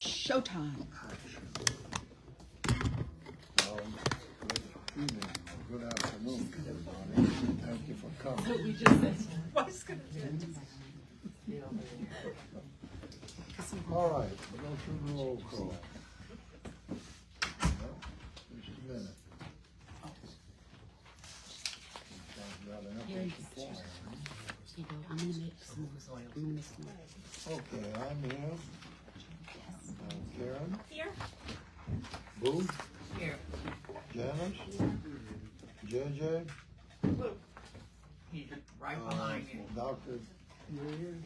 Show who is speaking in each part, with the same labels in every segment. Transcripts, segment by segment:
Speaker 1: Showtime.
Speaker 2: Good evening, good afternoon, everybody. Thank you for coming.
Speaker 3: We just said, what's gonna do it?
Speaker 2: All right, we'll go through the roll call. Just a minute.
Speaker 1: I'm gonna make some more.
Speaker 2: Okay, I'm here. Karen,
Speaker 3: Here.
Speaker 2: Boo,
Speaker 3: Here.
Speaker 2: Janice, JJ,
Speaker 3: He's right behind you.
Speaker 2: Dr.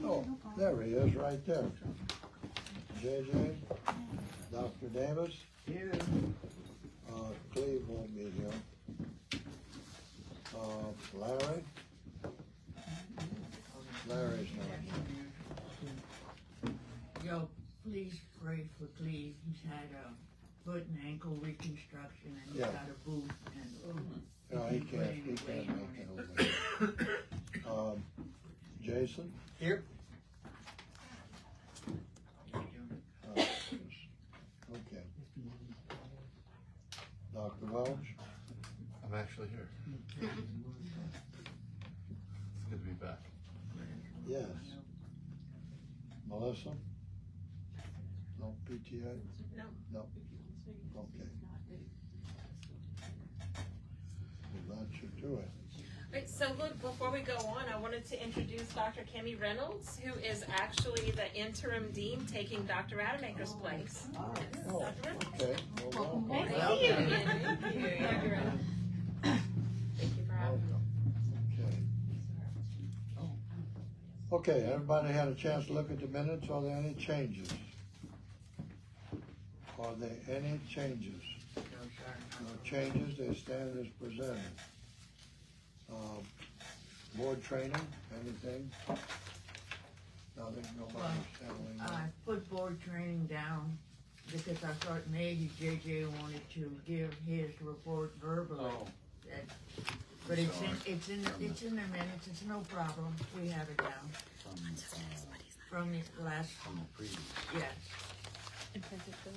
Speaker 2: Oh, there he is, right there. JJ, Dr. Davis.
Speaker 3: Here.
Speaker 2: Cleve won't be here. Larry. Larry's not here.
Speaker 3: Yo, please pray for Cleve. He's had a foot and ankle reconstruction and he's
Speaker 2: Yeah.
Speaker 3: got a boot and.
Speaker 2: No, he can't make it over there. Jason?
Speaker 4: Here.
Speaker 2: Okay. Dr. Welch?
Speaker 4: I'm actually here. It's good to be back.
Speaker 2: Yes. Melissa? No PTA?
Speaker 3: No.
Speaker 2: No. Okay. Well, that should do it.
Speaker 5: Right, so look, before we go on, I wanted to introduce Dr. Kimmy Reynolds, who is actually the interim dean taking Dr. Rademacher's place.
Speaker 2: Oh,
Speaker 5: Dr. Reynolds.
Speaker 2: okay. Well, welcome.
Speaker 5: Thank you. Thank you, Dr. Reynolds. Thank you for having me.
Speaker 2: Okay. Okay, everybody had a chance to look at the minutes. Are there any changes? Are there any changes?
Speaker 3: No, sir.
Speaker 2: No changes, they stand as presented. Board training, anything? Nothing, nobody's settling
Speaker 3: I
Speaker 2: in.
Speaker 3: put board training down because I thought maybe JJ wanted to give his report verbally. That- But it's in the minutes, it's no problem, we have it down. From the last, yes.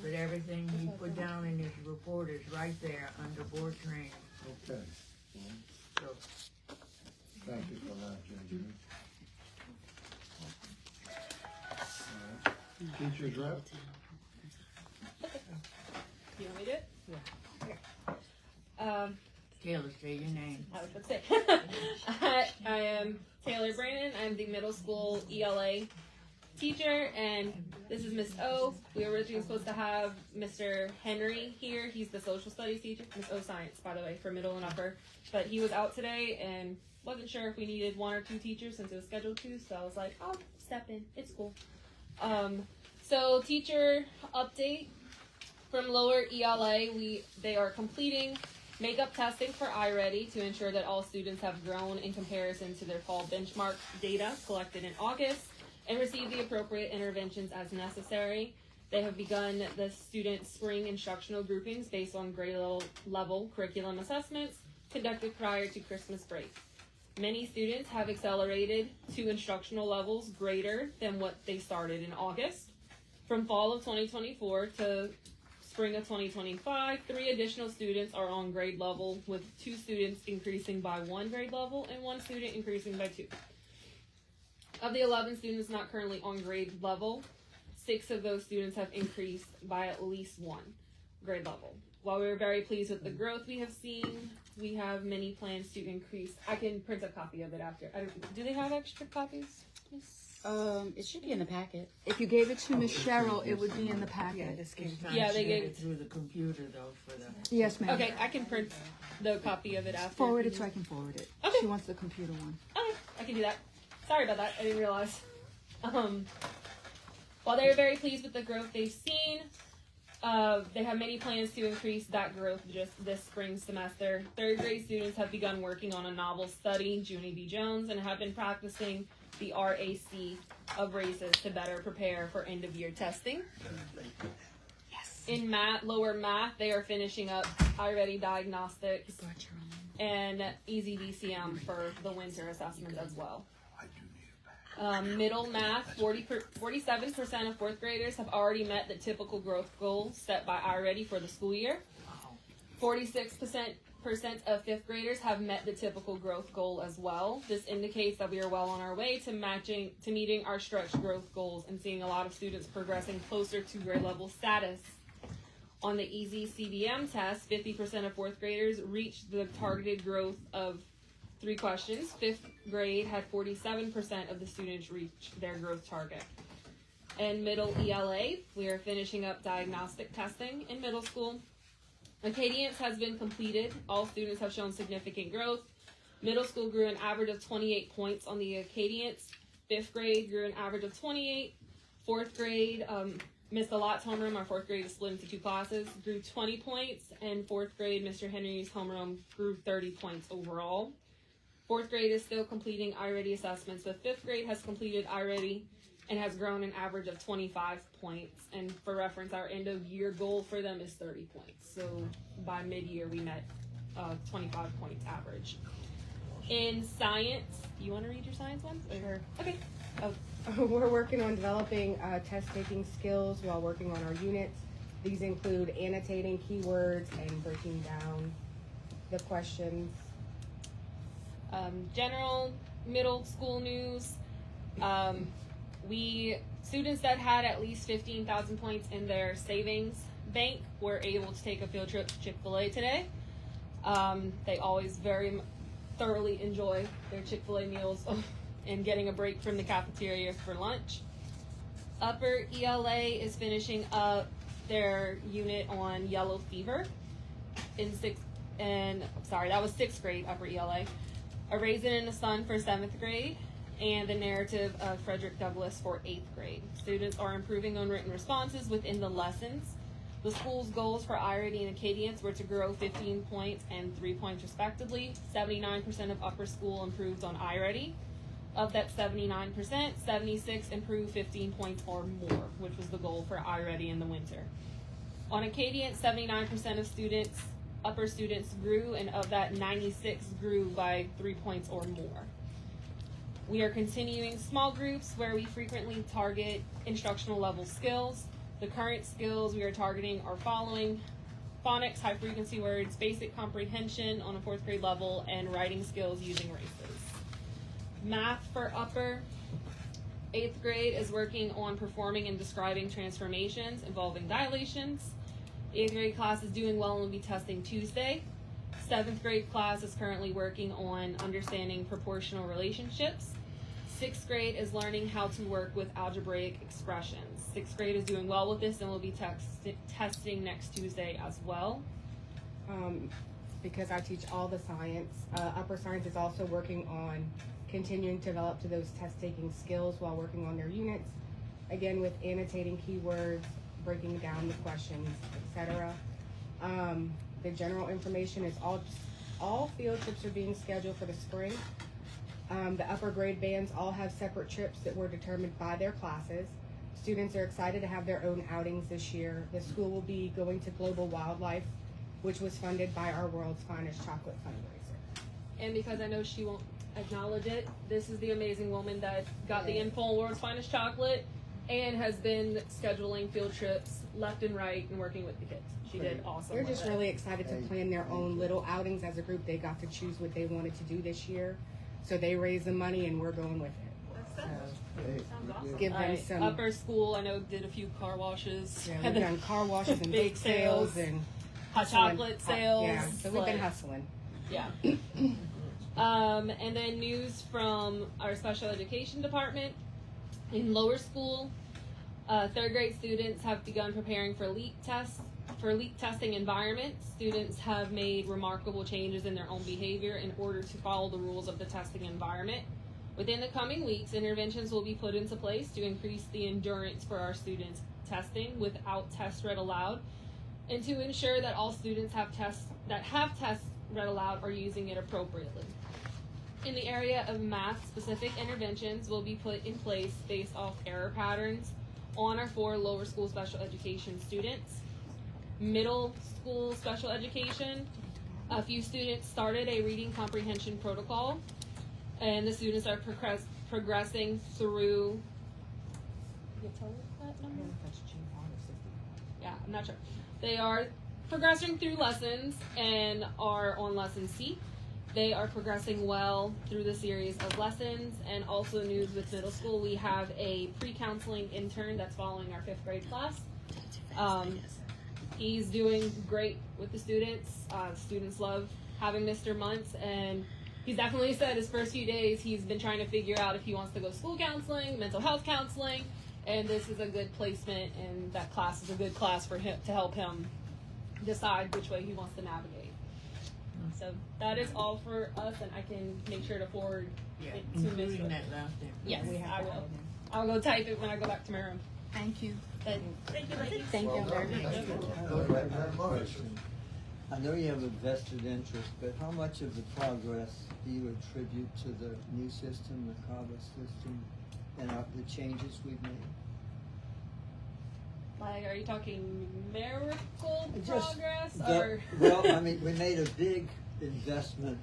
Speaker 3: But everything he put down in his report is right there under board training,
Speaker 2: Okay,
Speaker 3: so.
Speaker 2: thank you for that, JJ. All right. Teachers rep?
Speaker 5: You want me to do it? Yeah.
Speaker 3: Taylor, say your name.
Speaker 5: I was about to say. I am Taylor Brandon. I'm the middle school ELA teacher, and this is Miss O. We were originally supposed to have Mr. Henry here. He's the social studies teacher, Miss O Science, by the way, for middle and upper. But he was out today and wasn't sure if we needed one or two teachers since it was scheduled to. So I was like, I'll step in. It's cool. So teacher update from lower ELA. They are completing makeup testing for iReady to ensure that all students have grown in comparison to their fall benchmark data collected in August and receive the appropriate interventions as necessary. They have begun the student spring instructional groupings based on grade level curriculum assessments conducted prior to Christmas break. Many students have accelerated to instructional levels greater than what they started in August. From fall of 2024 to spring of 2025, 3 additional students are on grade level, with 2 students increasing by 1 grade level and 1 student increasing by 2. Of the 11 students not currently on grade level, 6 of those students have increased by at least 1 grade level. While we're very pleased with the growth we have seen, we have many plans to increase. I can print a copy of it after. Do they have extra copies?
Speaker 1: It should be in the packet. If you gave it to Miss Cheryl, it would be in the packet.
Speaker 3: Sometimes
Speaker 5: Yeah, they
Speaker 3: you get
Speaker 5: gave-
Speaker 3: it through the computer though for the.
Speaker 1: Yes, ma'am.
Speaker 5: Okay, I can print the copy of it after.
Speaker 1: Forward it so I can forward it.
Speaker 5: Okay.
Speaker 1: She wants the computer one.
Speaker 5: Okay, I can do that. Sorry about that. I didn't realize. While they're very pleased with the growth they've seen, they have many plans to increase that growth just this spring semester. 3rd grade students have begun working on a novel study, Junie B. Jones, and have been practicing the RAC of races to better prepare for end-of-year testing.
Speaker 1: Yes.
Speaker 5: In lower math, they are finishing up iReady Diagnostics
Speaker 1: Brought your own.
Speaker 5: and Easy DCM for the winter assessment as well.
Speaker 2: I do need a
Speaker 5: Middle math, 47% of fourth graders have already met the typical growth goals set by iReady for the school year. 46% of fifth graders have met the typical growth goal as well. This indicates that we are well on our way to meeting our stretch growth goals and seeing a lot of students progressing closer to grade level status. On the Easy CBM test, 50% of fourth graders reached the targeted growth of 3 questions. Fifth grade had 47% of the students reach their growth target. In middle ELA, we are finishing up diagnostic testing in middle school. Acadience has been completed. All students have shown significant growth. Middle school grew an average of 28 points on the Acadience. Fifth grade grew an average of 28. Fourth grade, Miss Allot's homeroom, our fourth grade is split into 2 classes, grew 20 points. And fourth grade, Mr. Henry's homeroom grew 30 points overall. Fourth grade is still completing iReady assessments, but fifth grade has completed iReady and has grown an average of 25 points. And for reference, our end of year goal for them is 30 points. So by mid-year, we met 25 points average. In science, you want to read your science one?
Speaker 6: Sure.
Speaker 5: Okay. Oh,
Speaker 6: We're working on developing test-taking skills while working on our units. These include annotating keywords and breaking down the questions.
Speaker 5: General middle school news. Students that had at least 15,000 points in their savings bank were able to take a field trip to Chick-fil-A today. They always very thoroughly enjoy their Chick-fil-A meals and getting a break from the cafeteria for lunch. Upper ELA is finishing up their unit on yellow fever that was 6th grade upper ELA. A Raisin in the Sun for 7th grade, and the narrative of Frederick Douglass for 8th grade. Students are improving on written responses within the lessons. The school's goals for iReady and Acadience were to grow 15 points and 3 points respectively. 79% of upper school improved on iReady. Of that 79%, 76 improved 15 points or more, which was the goal for iReady in the winter. On Acadience, 79% of upper students grew, and of that, 96 grew by 3 points or more. We are continuing small groups where we frequently target instructional level skills. The current skills we are targeting are following: phonics, high frequency words, basic comprehension on a 4th grade level, and writing skills using races. Math for upper 8th grade is working on performing and describing transformations involving dilations. 8th grade class is doing well and will be testing Tuesday. 7th grade class is currently working on understanding proportional relationships. 6th grade is learning how to work with algebraic expressions. 6th grade is doing well with this and will be testing next Tuesday as well.
Speaker 6: Because I teach all the science, upper science is also working on continuing to develop to those test-taking skills while working on their units. Again, with annotating keywords, breaking down the questions, etc. The general information is all field trips are being scheduled for the spring. The upper grade bands all have separate trips that were determined by their classes. Students are excited to have their own outings this year. The school will be going to Global Wildlife, which was funded by our World's Finest Chocolate fundraiser.
Speaker 5: And because I know she won't acknowledge it, this is the amazing woman that got the info on World's Finest Chocolate and has been scheduling field trips left and right and working with the kids. She did awesome.
Speaker 6: They're
Speaker 5: with
Speaker 6: just
Speaker 5: it.
Speaker 6: really excited to plan their own little outings as a group. They got to choose what they wanted to do this year. So they raised the money and we're going with it. So give them
Speaker 5: Alright,
Speaker 6: some.
Speaker 5: upper school, I know, did a few car washes.
Speaker 6: Yeah,
Speaker 5: had
Speaker 6: we've
Speaker 5: the
Speaker 6: done car washes and
Speaker 5: bake
Speaker 6: bake sales
Speaker 5: sales,
Speaker 6: and
Speaker 5: hot
Speaker 6: hustling.
Speaker 5: chocolate sales.
Speaker 6: Yeah, so we've been
Speaker 5: like-
Speaker 6: hustling.
Speaker 5: Yeah. And then news from our special education department. In lower school, 3rd grade students have begun preparing for leak testing environments. Students have made remarkable changes in their own behavior in order to follow the rules of the testing environment. Within the coming weeks, interventions will be put into place to increase the endurance for our students testing without tests read aloud, and to ensure that all students that have tests read aloud are using it appropriately. In the area of math, specific interventions will be put in place based off error patterns on our 4 lower school special education students. Middle school special education, a few students started a reading comprehension protocol, and the students are progressing through. You tell us that number? Yeah, I'm not sure. They are progressing through lessons and are on lesson C. They are progressing well through the series of lessons. And also news with middle school, we have a pre-counseling intern that's following our 5th grade class. He's doing great with the students. Students love having Mr. Muntz, and he's definitely said his first few days he's been trying to figure out if he wants to go school counseling, mental health counseling, and this is a good placement, and that class is a good class for him to help him decide which way he wants to navigate. So that is all for us, and I can make sure to forward
Speaker 3: Yeah,
Speaker 5: it to
Speaker 3: including
Speaker 5: Mr.
Speaker 3: that last thing.
Speaker 5: Yes, I will. I'll go type it when I go back to my room.
Speaker 1: Thank you.
Speaker 5: But thank you, ladies.
Speaker 1: Thank you very much.
Speaker 2: Very much.
Speaker 7: I know you have a vested interest, but how much of the progress do you attribute to the new system, the CABA system, and the changes we've made?
Speaker 5: Like, are you talking miracle
Speaker 7: Just
Speaker 5: progress,
Speaker 7: the-
Speaker 5: or?
Speaker 7: Well, I mean, we made a big investment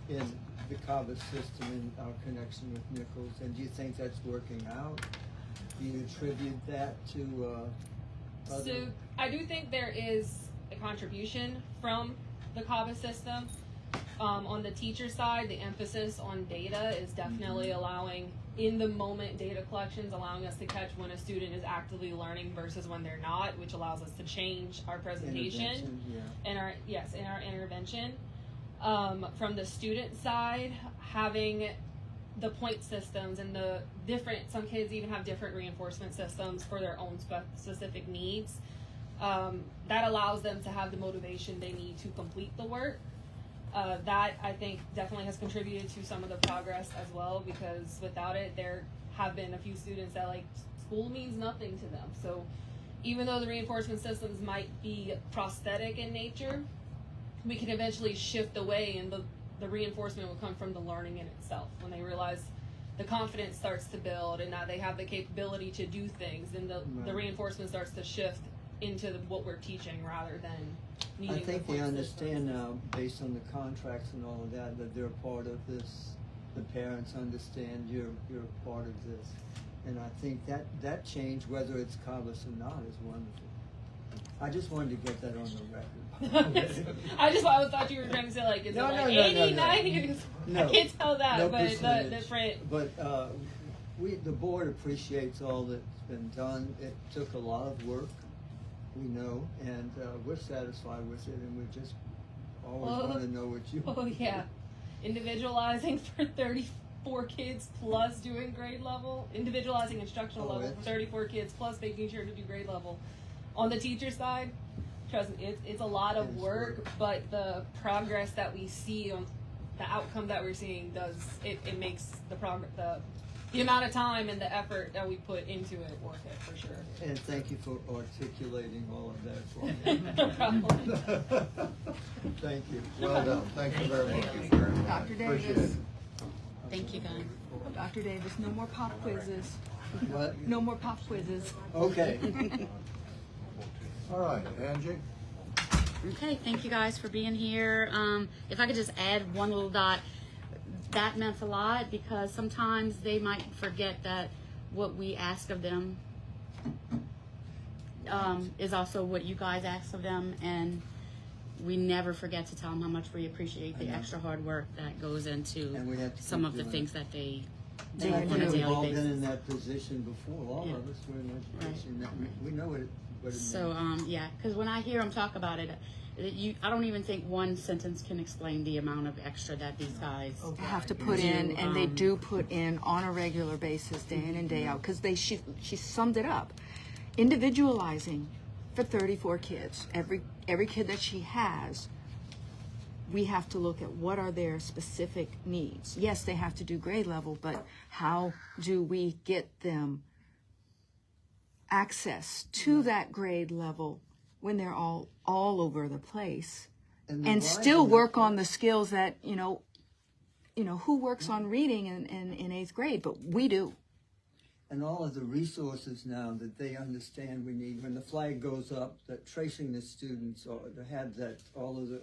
Speaker 7: in the CABA system and our connection with Nichols, and do you think that's working out? Do you attribute that to other?
Speaker 5: So I do think there is a contribution from the CABA system. On the teacher side, the emphasis on data is definitely allowing in the moment data collections, allowing us to catch when a student is actively learning versus when they're not, which allows us to change our presentation
Speaker 7: Intervention, yeah.
Speaker 5: and our intervention. From the student side, having the point systems and the different, some kids even have different reinforcement systems for their own specific needs. That allows them to have the motivation they need to complete the work. That I think definitely has contributed to some of the progress as well, because without it, there have been a few students that like school means nothing to them. So even though the reinforcement systems might be prosthetic in nature, we can eventually shift away, and the reinforcement will come from the learning in itself. When they realize the confidence starts to build and now they have the capability to do things, and the
Speaker 7: Right.
Speaker 5: reinforcement starts to shift into what we're teaching rather than needing
Speaker 7: I think
Speaker 5: the
Speaker 7: they
Speaker 5: point
Speaker 7: understand
Speaker 5: systems.
Speaker 7: now, based on the contracts and all of that, that they're part of this. The parents understand you're a part of this. And I think that change, whether it's CABAS or not, is wonderful. I just wanted to get that on the record.
Speaker 5: I thought you were trying to say like, is
Speaker 7: No,
Speaker 5: it like
Speaker 7: no,
Speaker 5: 80,
Speaker 7: no.
Speaker 5: 90?
Speaker 7: No.
Speaker 5: I can't tell that,
Speaker 7: No
Speaker 5: but the
Speaker 7: percentage.
Speaker 5: different.
Speaker 7: But the board appreciates all that's been done. It took a lot of work, we know, and we're satisfied with it, and we just always
Speaker 5: Oh.
Speaker 7: want to know what you.
Speaker 5: Oh yeah, individualizing for 34 kids plus doing grade level, individualizing instructional
Speaker 7: Oh,
Speaker 5: level for
Speaker 7: it's-
Speaker 5: 34 kids plus making sure to do grade level. On the teacher side, trust me, it's a lot of
Speaker 7: It's
Speaker 5: work,
Speaker 7: work.
Speaker 5: but the progress that we see on the outcome that we're seeing it makes the amount of time and the effort that we put into it worth it for sure.
Speaker 7: And thank you for articulating all of that for me.
Speaker 5: No problem.
Speaker 7: Thank you.
Speaker 2: Well done, thank you very much.
Speaker 1: Dr.
Speaker 2: Appreciate
Speaker 1: Davis.
Speaker 2: it.
Speaker 1: Thank you, guys.
Speaker 8: Dr. Davis, no more pop quizzes.
Speaker 7: What?
Speaker 8: No more pop quizzes.
Speaker 7: Okay.
Speaker 2: All right, Angie?
Speaker 1: Okay, thank you guys for being here. If I could just add one little dot, that meant a lot because sometimes they might forget that what we ask of them is also what you guys ask of them, and we never forget to tell them how much we appreciate the
Speaker 7: I know.
Speaker 1: extra hard work that goes into
Speaker 7: And we have to
Speaker 1: some
Speaker 7: keep
Speaker 1: of the
Speaker 7: doing
Speaker 1: things
Speaker 7: it.
Speaker 1: that they
Speaker 7: And I
Speaker 1: on a
Speaker 7: think we've
Speaker 1: daily
Speaker 7: all been
Speaker 1: basis.
Speaker 7: in that position before, all
Speaker 1: Yeah.
Speaker 7: of us were in that
Speaker 1: Right.
Speaker 7: position. That we know what it
Speaker 1: So,
Speaker 7: means.
Speaker 1: yeah, because when I hear them talk about it, I don't even think one sentence can explain the amount of extra that these guys.
Speaker 8: Have to put in, and they do put in on a regular basis, day in and day out, because she summed it up. Individualizing for 34 kids. Every kid that she has, we have to look at what are their specific needs. Yes, they have to do grade level, but how do we get them access to that grade level when they're all over the place,
Speaker 7: the
Speaker 8: and
Speaker 7: rise
Speaker 8: still
Speaker 7: in
Speaker 8: work on the skills that who works on reading in 8th grade, but we do.
Speaker 7: And all of the resources now that they understand we need, when the flag goes up, that tracing the students, or to have that, all of the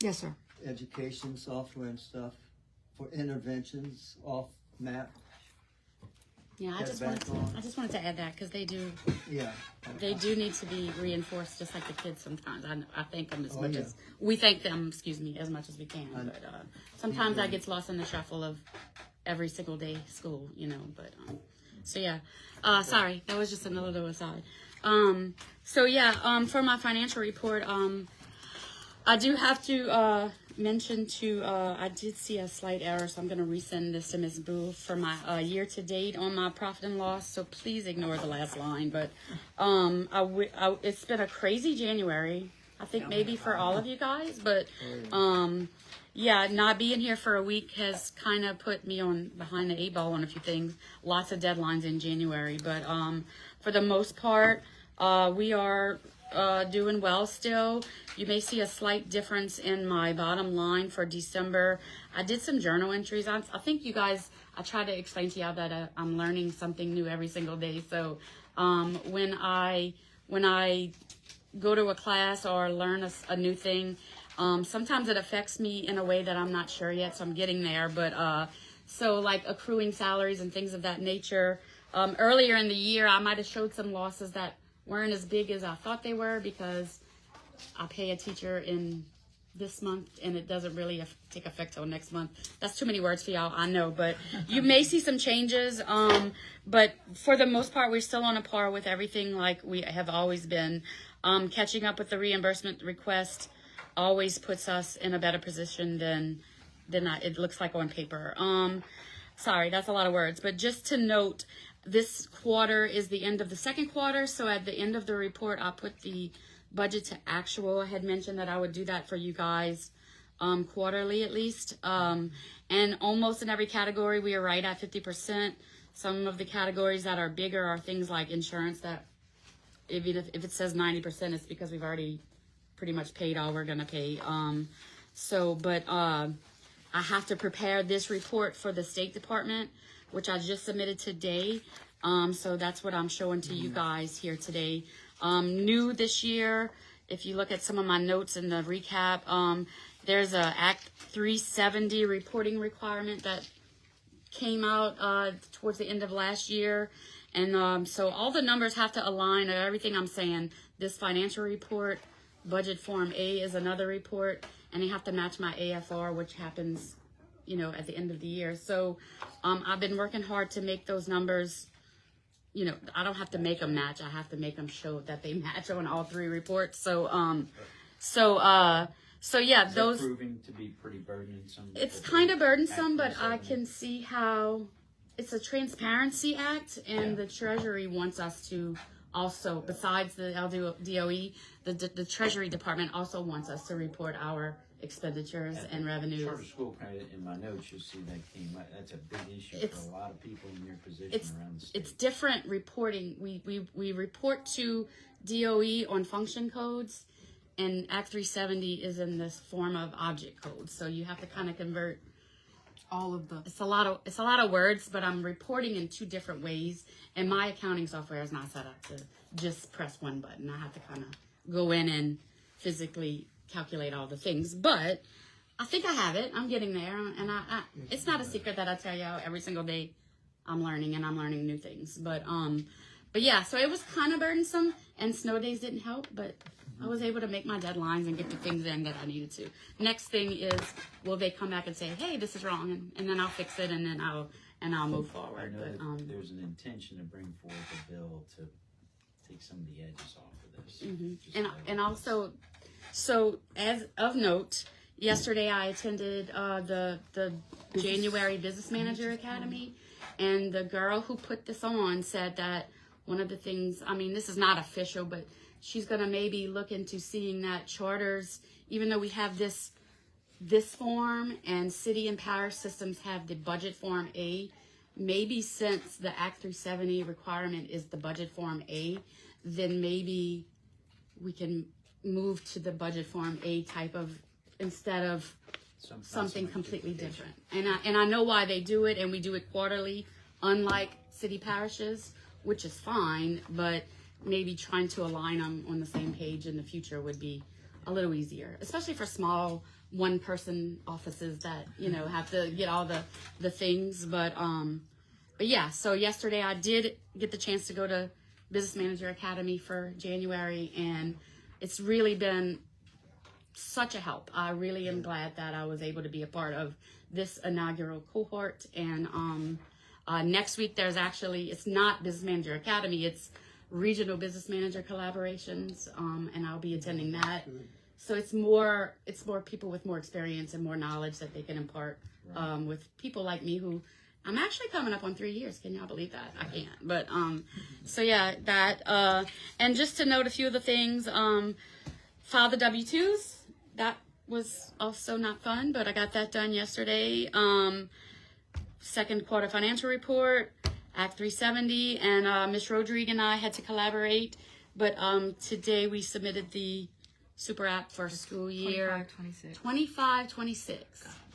Speaker 8: Yes, sir.
Speaker 7: education software and stuff for interventions off map?
Speaker 1: Yeah,
Speaker 7: Get back on.
Speaker 1: I just wanted to add that because they do
Speaker 7: Yeah.
Speaker 1: need to be reinforced just like the kids sometimes. I thank them as
Speaker 7: Oh,
Speaker 1: much
Speaker 7: yeah.
Speaker 1: as we thank them, excuse me, as much as we can.
Speaker 7: And-
Speaker 1: But sometimes that gets lost in the shuffle of every single day school, you know. But so yeah, sorry, that was just another little aside. So yeah, for my financial report, I do have to mention I did see a slight error, so I'm going to resend this to Ms. Boo for my year to date on my profit and loss. So please ignore the last line. But it's been a crazy January. I think maybe for all of you guys, but yeah, not being here for a week has kind of put me on behind the 8 ball on a few things. Lots of deadlines in January, but for the most part, we are doing well still. You may see a slight difference in my bottom line for December. I did some journal entries. I think you guys, I try to explain to you that I'm learning something new every single day. So when I go to a class or learn a new thing, sometimes it affects me in a way that I'm not sure yet, so I'm getting there. But so like accruing salaries and things of that nature. Earlier in the year, I might have showed some losses that weren't as big as I thought they were because I pay a teacher in this month and it doesn't really take effect till next month. That's too many words for y'all, I know, but you may see some changes. But for the most part, we're still on a par with everything like we have always been. Catching up with the reimbursement request always puts us in a better position than it looks like on paper. Sorry, that's a lot of words, but just to note, this quarter is the end of the second quarter, so at the end of the report, I'll put the budget to actual. I had mentioned that I would do that for you guys quarterly at least. And almost in every category, we are right at 50%. Some of the categories that are bigger are things like insurance that even if it says 90%, it's because we've already pretty much paid all we're going to pay. But I have to prepare this report for the State Department, which I just submitted today. So that's what I'm showing to you guys here today. New this year, if you look at some of my notes in the recap, there's a Act 370 reporting requirement that came out towards the end of last year. And so all the numbers have to align with everything I'm saying. This financial report, Budget Form A is another report, and they have to match my AFR, which happens, you know, at the end of the year. So I've been working hard to make those numbers, you know, I don't have to make them match. I have to make them show that they match on all three reports. So yeah,
Speaker 9: Is
Speaker 1: those.
Speaker 9: it proving to be pretty burdensome?
Speaker 1: It's
Speaker 9: with
Speaker 1: kind
Speaker 9: the
Speaker 1: of burdensome, but
Speaker 9: Act
Speaker 1: I
Speaker 9: 370?
Speaker 1: can see how it's a transparency act, and the Treasury wants us to also, besides the LDOE, the Treasury Department also wants us to report our expenditures and revenues.
Speaker 9: Charter school credit, in my notes, you'll see that came up. That's a big issue
Speaker 1: It's-
Speaker 9: for a lot of people in your position
Speaker 1: It's
Speaker 9: around the state.
Speaker 1: it's different reporting. We report to DOE on function codes, and Act 370 is in this form of object codes. So you have to kind of convert
Speaker 8: All of the.
Speaker 1: It's a lot of words, but I'm reporting in two different ways, and my accounting software is not set up to just press one button. I have to kind of go in and physically calculate all the things, but I think I have it. I'm getting there, and it's not a secret that I tell y'all every single day I'm learning, and I'm learning new things. But yeah, so it was kind of burdensome, and snow days didn't help, but I was able to make my deadlines and get the things in that I needed to. Next thing is, will they come back and say, hey, this is wrong, and then I'll fix it, and then I'll move
Speaker 9: I
Speaker 1: forward.
Speaker 9: know
Speaker 1: But
Speaker 9: that there's an intention to bring forth a bill to take some of the edges off of this. Just
Speaker 1: and
Speaker 9: like
Speaker 1: and
Speaker 9: this.
Speaker 1: also, so as of note, yesterday I attended the January Business Manager Academy, and the girl who put this on said that one of the things, I mean, this is not official, but she's gonna maybe look into seeing that charters, even though we have this form and city and parish systems have the budget form A, maybe since the Act 370 requirement is the budget form A, then maybe we can move to the budget form A type of, instead of something completely different. And I know why they do it, and we do it quarterly, unlike city parishes, which is fine, but maybe trying to align them on the same page in the future would be a little easier, especially for small one person offices that, you know, have to get all the things. But yeah, so yesterday I did get the chance to go to Business Manager Academy for January, and it's really been such a help. I really am glad that I was able to be a part of this inaugural cohort. And next week there's actually, it's not Business Manager Academy, it's Regional Business Manager Collaborations, and I'll be attending that. So it's more people with more experience and more knowledge that they can impart with people like me who, I'm actually coming up on 3 years. Can y'all believe that? I can't. But so yeah, that and just to note a few of the things, file the W-2s. That was also not fun, but I got that done yesterday. Second quarter financial report, Act 370, and Ms. Rodrigue and I had to collaborate. But today we submitted the super app for school year 25-26.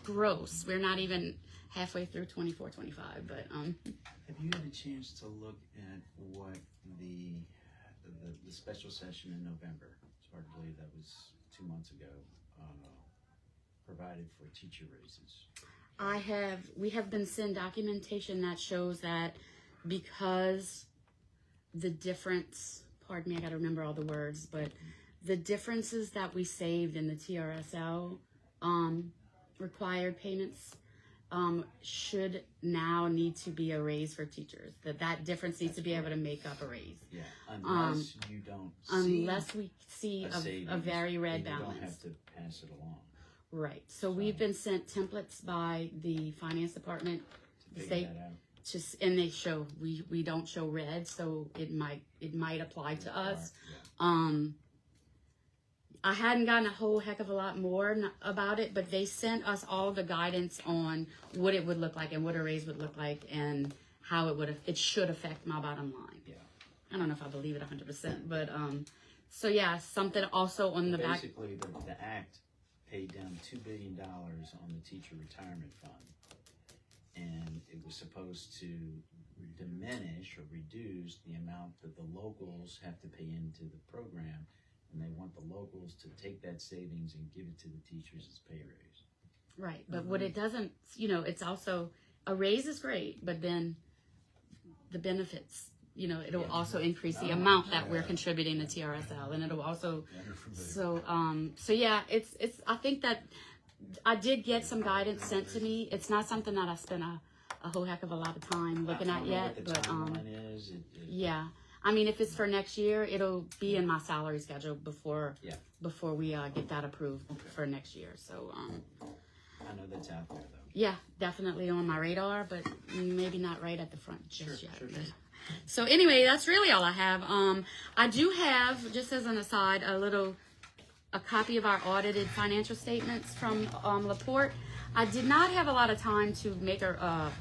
Speaker 1: Gross. We're not even halfway through 24-25, but
Speaker 9: Have you had a chance to look at what the special session in November, it's hard to believe that was 2 months ago, provided for teacher raises?
Speaker 1: We have been sent documentation that shows that because the difference, pardon me, I gotta remember all the words, but the differences that we saved in the TRSL required payments should now need to be a raise for teachers. That difference needs to be able to make up a raise.
Speaker 9: Yeah, unless you don't
Speaker 1: Unless we see a
Speaker 9: savings,
Speaker 1: very red
Speaker 9: then you
Speaker 1: balance.
Speaker 9: don't have to pass it along.
Speaker 1: Right. So we've been sent templates by the finance department.
Speaker 9: To
Speaker 1: They
Speaker 9: figure that out.
Speaker 1: just, and they show we don't show red, so it might apply to us.
Speaker 9: Yeah.
Speaker 1: I hadn't gotten a whole heck of a lot more about it, but they sent us all the guidance on what it would look like and what a raise would look like and how it should affect my bottom line.
Speaker 9: Yeah.
Speaker 1: I don't know if I believe it 100%, but so yeah, something also on the back.
Speaker 9: Basically, the act paid down $2 billion on the teacher retirement fund, and it was supposed to diminish or reduce the amount that the locals have to pay into the program. And they want the locals to take that savings and give it to the teachers as pay raise.
Speaker 1: Right, but what it doesn't, it's also, a raise is great, but then the benefits, it'll also increase the amount that we're contributing to TRSL, and it'll also, so yeah, it's, I think that I did get some guidance sent to me. It's not something that I spent a whole heck of a lot of time looking at yet, but yeah. I mean, if it's for next year, it'll be in my salary schedule before we get that approved for next year. So,
Speaker 9: I know that's out there, though.
Speaker 1: Yeah, definitely on my radar, but maybe not right at the front just yet.
Speaker 9: Sure.
Speaker 1: So anyway, that's really all I have. I do have, just as an aside, a copy of our audited financial statements from Laporte. I did not have a lot of time to make a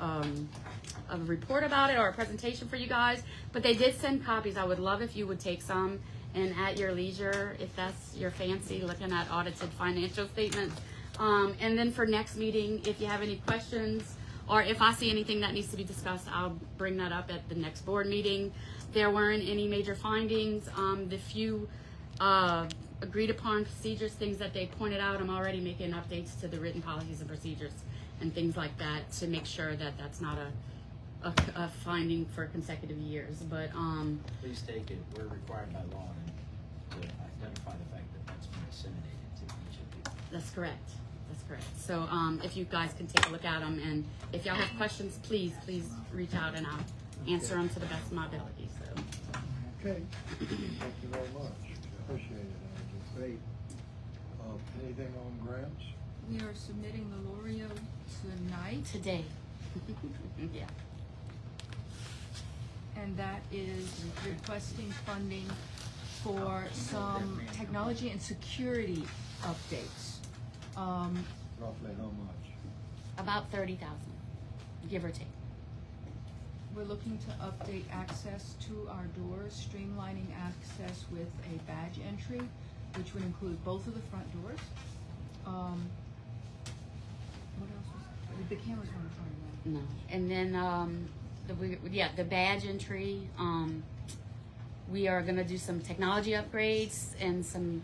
Speaker 1: report about it or a presentation for you guys, but they did send copies. I would love if you would take some, and at your leisure, if that's your fancy, looking at audited financial statements. And then for next meeting, if you have any questions, or if I see anything that needs to be discussed, I'll bring that up at the next board meeting. There weren't any major findings. The few agreed upon procedures, things that they pointed out, I'm already making updates to the written policies and procedures and things like that to make sure that that's not a finding for consecutive years. But
Speaker 9: Please take it. We're required by law to identify the fact that that's been disseminated to each of you.
Speaker 1: that's correct. So if you guys can take a look at them, and if y'all have questions, please reach out and I'll answer them to the best of my ability. So
Speaker 2: Okay, thank you very much. Appreciate it, Angie.
Speaker 7: Great.
Speaker 2: Anything on grants?
Speaker 10: We are submitting the L'Oreal tonight,
Speaker 1: today, yeah.
Speaker 10: and that is requesting funding for some technology and security updates.
Speaker 2: Roughly how much?
Speaker 1: About 30,000, give or take.
Speaker 10: We're looking to update access to our doors, streamlining access with a badge entry, which would include both of the front doors. What else was, the cameras weren't trying to
Speaker 1: No, and then the badge entry. We are gonna do some technology upgrades and some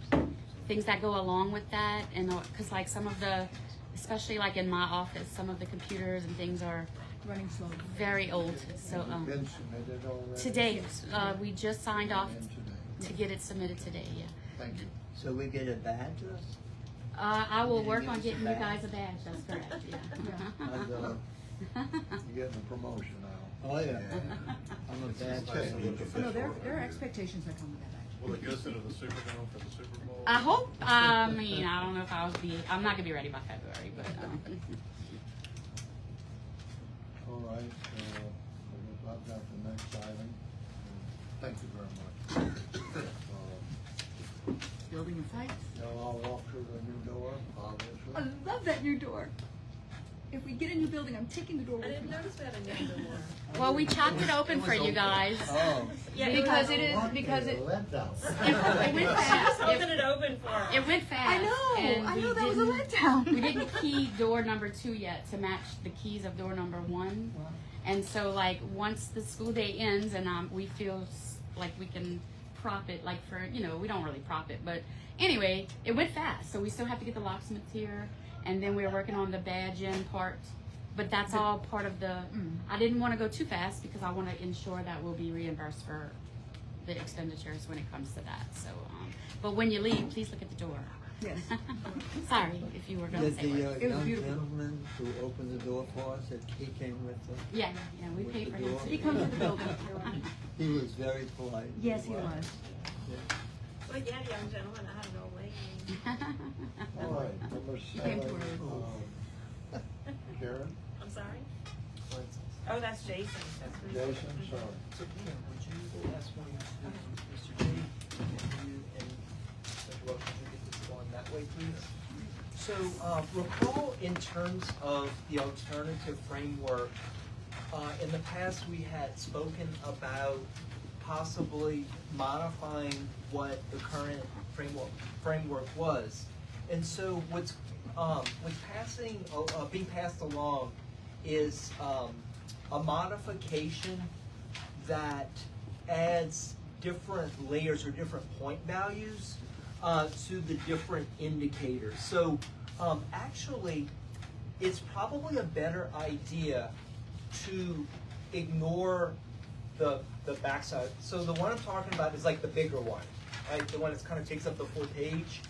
Speaker 1: things that go along with that, and because like some of the, especially like in my office, some of the computers and things are
Speaker 10: Running slowly.
Speaker 1: very old. So
Speaker 2: Been submitted already?
Speaker 1: today we just signed off
Speaker 2: And today.
Speaker 1: to get it submitted today. Yeah.
Speaker 2: Thank you.
Speaker 7: So we get a badge or?
Speaker 1: I will
Speaker 7: Can you
Speaker 1: work
Speaker 7: give
Speaker 1: on
Speaker 7: us a
Speaker 1: getting you
Speaker 7: badge?
Speaker 1: guys a badge. That's correct. Yeah.
Speaker 2: You're getting a promotion now.
Speaker 7: Oh, yeah. I'm a badge.
Speaker 10: Oh, no, there are expectations that come with that, actually.
Speaker 4: Will it go to the Superdome for the Super Bowl?
Speaker 1: I hope. I mean, I don't know if I'll be. I'm not gonna be ready by February, but.
Speaker 2: All right, I've got the next item. Thank you very much.
Speaker 10: Building and sites.
Speaker 2: I'll walk through the new door, obviously.
Speaker 10: I love that new door. If we get a new building, I'm taking the door with me.
Speaker 5: notice we had a new door.
Speaker 1: Well, we chopped it open for you guys.
Speaker 7: Oh.
Speaker 1: Because it is because it went fast.
Speaker 5: it open for
Speaker 1: It went fast. and
Speaker 10: I
Speaker 1: we
Speaker 10: know, that was a
Speaker 1: didn't-
Speaker 10: letdown.
Speaker 1: We didn't key door number 2 yet to match the keys of door number 1. And so, like, once the school day ends and we feel like we can prop it, like for, we don't really prop it. But anyway, it went fast. So we still have to get the locksmith here. And then we're working on the badge in part. But that's all part of the, I didn't want to go too fast because I want to ensure that we'll be reimbursed for the expenditures when it comes to that. So, but when you leave, please look at the door.
Speaker 10: Yes.
Speaker 1: Sorry if you were going
Speaker 7: Did
Speaker 1: to say
Speaker 7: the
Speaker 1: words.
Speaker 10: It was
Speaker 7: young
Speaker 10: beautiful.
Speaker 7: gentleman who opened the door for us, that he came with us?
Speaker 1: Yeah, we
Speaker 7: With
Speaker 1: paid
Speaker 7: the
Speaker 1: for him
Speaker 7: door?
Speaker 1: too.
Speaker 10: He comes with the building.
Speaker 7: He was very polite.
Speaker 10: Yes, he was.
Speaker 7: Yeah.
Speaker 5: Well, yeah, young gentleman, I have no way.
Speaker 2: All right, number
Speaker 10: came to
Speaker 2: 7,
Speaker 10: her.
Speaker 2: Karen,
Speaker 5: I'm sorry? Oh, that's Jason.
Speaker 2: Jason, sorry.
Speaker 11: So, Pam, would you ask one of Mr. J and you and Mr. Welch, would you get this going that way, please? So, recall in terms of the alternative framework, in the past we had spoken about possibly modifying what the current framework was. And so what's being passed along is a modification that adds different layers or different point values to the different indicators. So actually, it's probably a better idea to ignore the backside. So the one I'm talking about is like the bigger one, right? The one that kind of takes up the full page.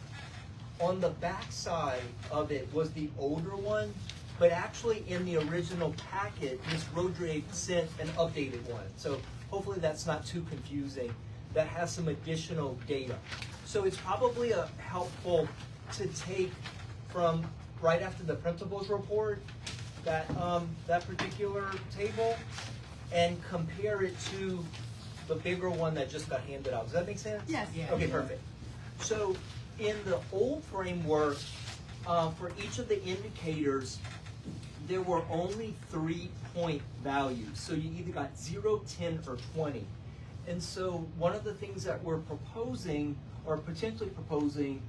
Speaker 11: On the backside of it was the older one, but actually in the original packet, Ms. Rodrigue sent an updated one. So hopefully that's not too confusing. That has some additional data. So it's probably helpful to take from right after the principal's report, that particular table, and compare it to the bigger one that just got handed out. Does that make sense?
Speaker 10: Yes. Yeah.
Speaker 11: Okay, perfect. So in the old framework, for each of the indicators, there were only 3-point values. So you either got 0, 10, or 20. And so one of the things that we're proposing, or potentially proposing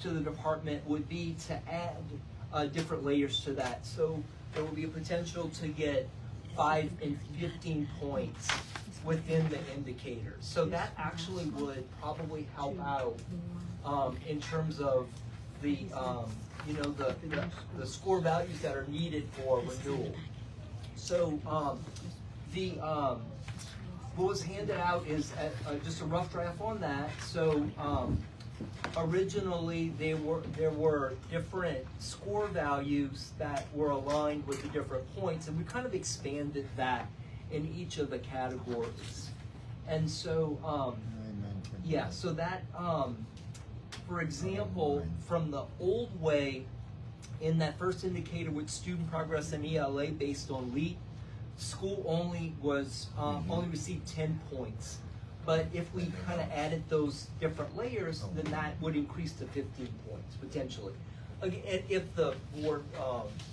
Speaker 11: to the department, would be to add different layers to that. So there will be a potential to get 5 and 15 points within the indicators. So that actually would probably help out in terms of the the score values that are needed for renewal. So what was handed out is just a rough draft on that. So originally there were different score values that were aligned with the different points, and we kind of expanded that in each of the categories. And so yeah, so that for example, from the old way, in that first indicator with student progress and ELA based on LEAP, school only was only received 10 points. But if we kind of added those different layers, then that would increase to 15 points potentially. Again, if the board,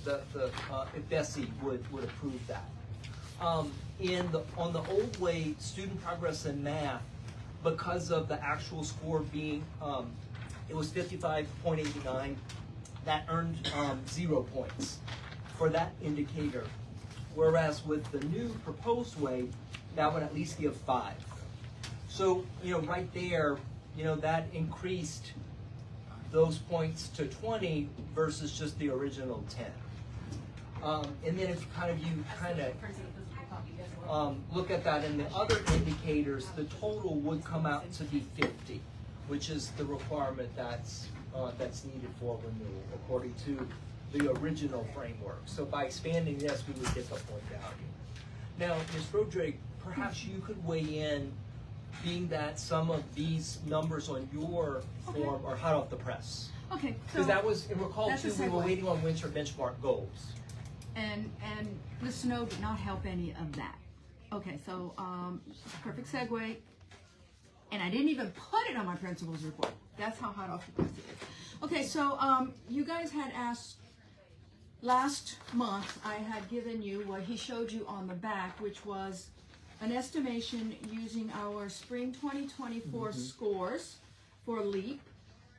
Speaker 11: if Bessie would approve that. On the old way, student progress in math, because of the actual score being, it was 55.89, that earned 0 points for that indicator. Whereas with the new proposed way, that would at least give 5. So, right there, that increased those points to 20 versus just the original 10. And then if you look at that in the other indicators, the total would come out to be 50, which is the requirement that's needed for renewal according to the original framework. So by expanding this, we would get the point value. Now, Ms. Rodrigue, perhaps you could weigh in, being that some of these numbers on your form are hot off the press.
Speaker 10: Okay, so
Speaker 11: Because that was, and recall
Speaker 10: that's
Speaker 11: too,
Speaker 10: a
Speaker 11: we were
Speaker 10: segue.
Speaker 11: waiting on winter benchmark goals.
Speaker 10: and the snow did not help any of that. Okay, so perfect segue. And I didn't even put it on my principal's report. That's how hot off the press it is. Okay, so you guys had asked last month. I had given you what he showed you on the back, which was an estimation using our spring 2024 scores for LEAP.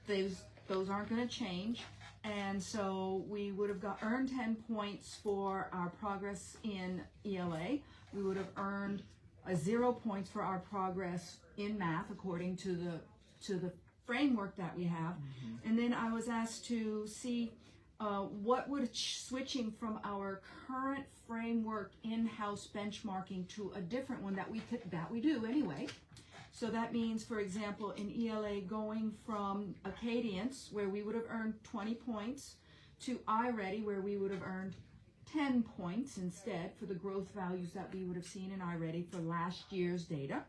Speaker 10: Those aren't going to change. And so we would have earned 10 points for our progress in ELA. We would have earned 0 points for our progress in math according to the framework that we have. And then I was asked to see what would switching from our current framework in-house benchmarking to a different one that we do anyway. So that means, for example, in ELA, going from Acadience, where we would have earned 20 points, to iReady, where we would have earned 10 points instead for the growth values that we would have seen in iReady for last year's data.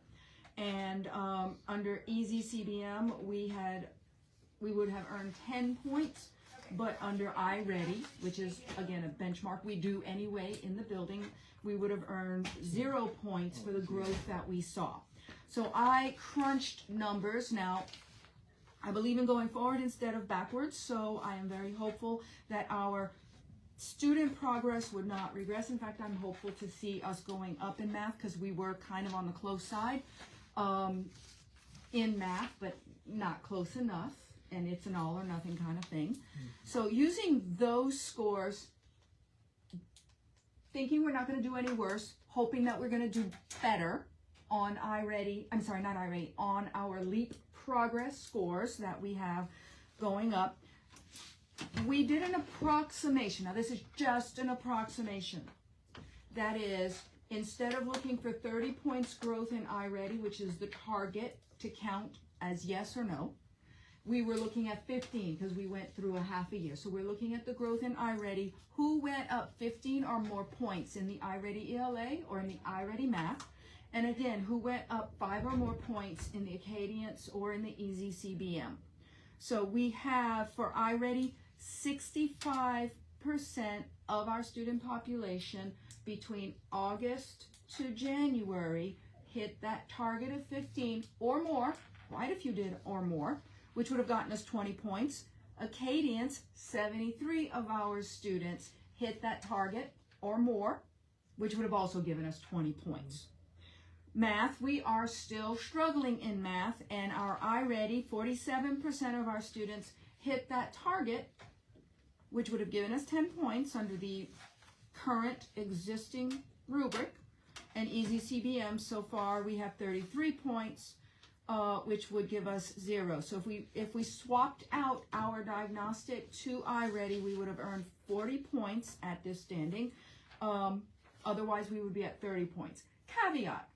Speaker 10: And under Easy CBM, we would have earned 10 points, but under iReady, which is again a benchmark we do anyway in the building, we would have earned 0 points for the growth that we saw. So I crunched numbers. Now, I believe in going forward instead of backwards, so I am very hopeful that our student progress would not regress. In fact, I'm hopeful to see us going up in math because we were kind of on the close side in math, but not close enough, and it's an all or nothing kind of thing. So using those scores, thinking we're not going to do any worse, hoping that we're going to do better on iReady, I'm sorry, not iReady, on our LEAP progress scores that we have going up. We did an approximation. Now this is just an approximation. That is, instead of looking for 30 points growth in iReady, which is the target to count as yes or no, we were looking at 15 because we went through a half a year. So we're looking at the growth in iReady. Who went up 15 or more points in the iReady ELA or in the iReady Math? And again, who went up 5 or more points in the Acadience or in the Easy CBM? So we have, for iReady, 65% of our student population between August to January hit that target of 15 or more, quite a few did or more, which would have gotten us 20 points. Acadience, 73 of our students hit that target or more, which would have also given us 20 points. Math, we are still struggling in math, and our iReady, 47% of our students hit that target, which would have given us 10 points under the current existing rubric. And Easy CBM, so far we have 33 points, which would give us 0. So if we swapped out our diagnostic to iReady, we would have earned 40 points at this standing. Otherwise, we would be at 30 points. Caveat.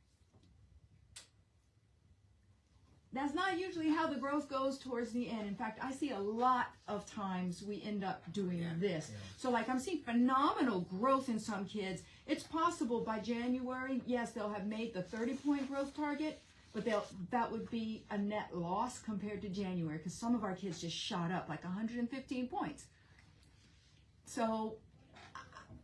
Speaker 10: That's not usually how the growth goes towards the end. In fact, I see a lot of times we end up doing this. So like I'm seeing phenomenal growth in some kids. It's possible by January, yes, they'll have made the 30-point growth target, but that would be a net loss compared to January because some of our kids just shot up like 115 points. So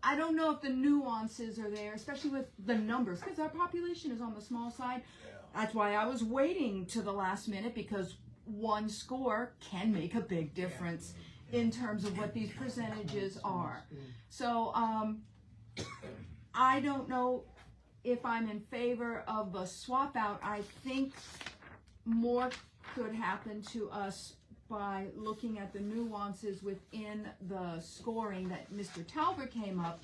Speaker 10: I don't know if the nuances are there, especially with the numbers, because our population is on the small side. That's why I was waiting to the last minute, because one score can make a big difference in terms of what these percentages are. So I don't know if I'm in favor of the swap out. I think more could happen to us by looking at the nuances within the scoring that Mr. Talbot came up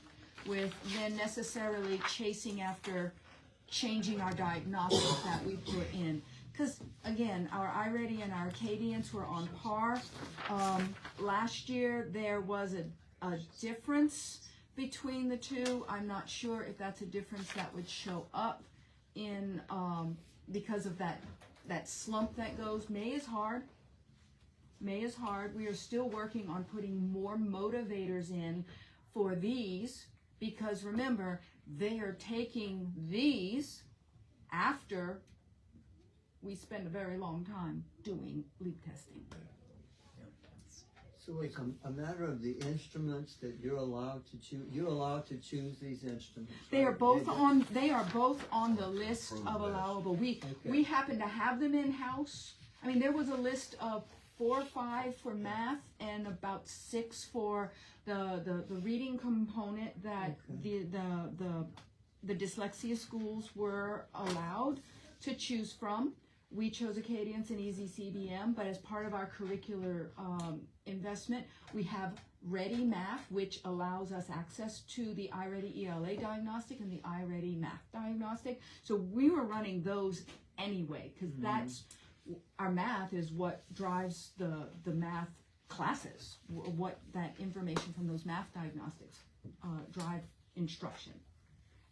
Speaker 10: with than necessarily chasing after changing our diagnostics that we put in. because again, our iReady and our Acadians were on par. Last year, there was a difference between the two. I'm not sure if that's a difference that would show up in, because of that slump that goes. May is hard. May is hard. We are still working on putting more motivators in for these, because remember, they are taking these after we spend a very long time doing leak testing.
Speaker 7: So it's a matter of the instruments that you're allowed to choose. You're allowed to choose these instruments.
Speaker 10: They are
Speaker 7: right?
Speaker 10: both on. They are both on the list of allowable.
Speaker 7: Okay.
Speaker 10: We happen to have them in house. I mean, there was a list of 4 or 5 for math and about 6 for the reading component that the dyslexia schools were allowed to choose from. We chose Acadians and Easy CBM, but as part of our curricular investment, we have Ready Math, which allows us access to the iReady ELA diagnostic and the iReady Math diagnostic. So we were running those anyway, because that's our math is what drives the math classes, what that information from those math diagnostics drive instruction.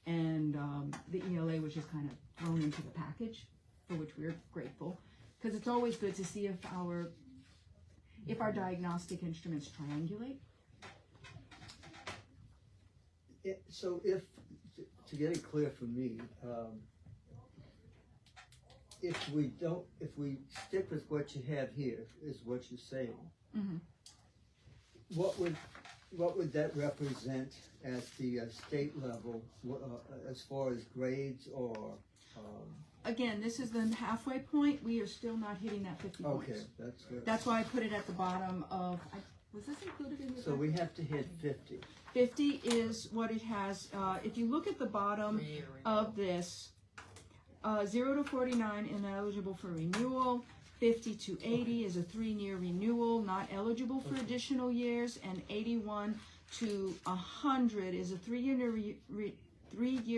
Speaker 10: And the ELA was just kind of thrown into the package, for which we're grateful, because it's always good to see if our diagnostic instruments triangulate.
Speaker 7: So if, to get it clear for me, if we stick with what you have here, is what you're saying, what would that represent at the state level, as far as grades or?
Speaker 10: Again, this is the halfway point. We are still not hitting that 50 points.
Speaker 7: Okay, that's good.
Speaker 10: That's why I put it at the bottom of. Was this included in your?
Speaker 7: So we have to hit 50.
Speaker 10: 50 is what it has. If you look at the bottom of this, 0 to 49 ineligible for renewal. 50 to 80 is a 3-year renewal, not eligible for additional years, and 81 to 100 is a 3-year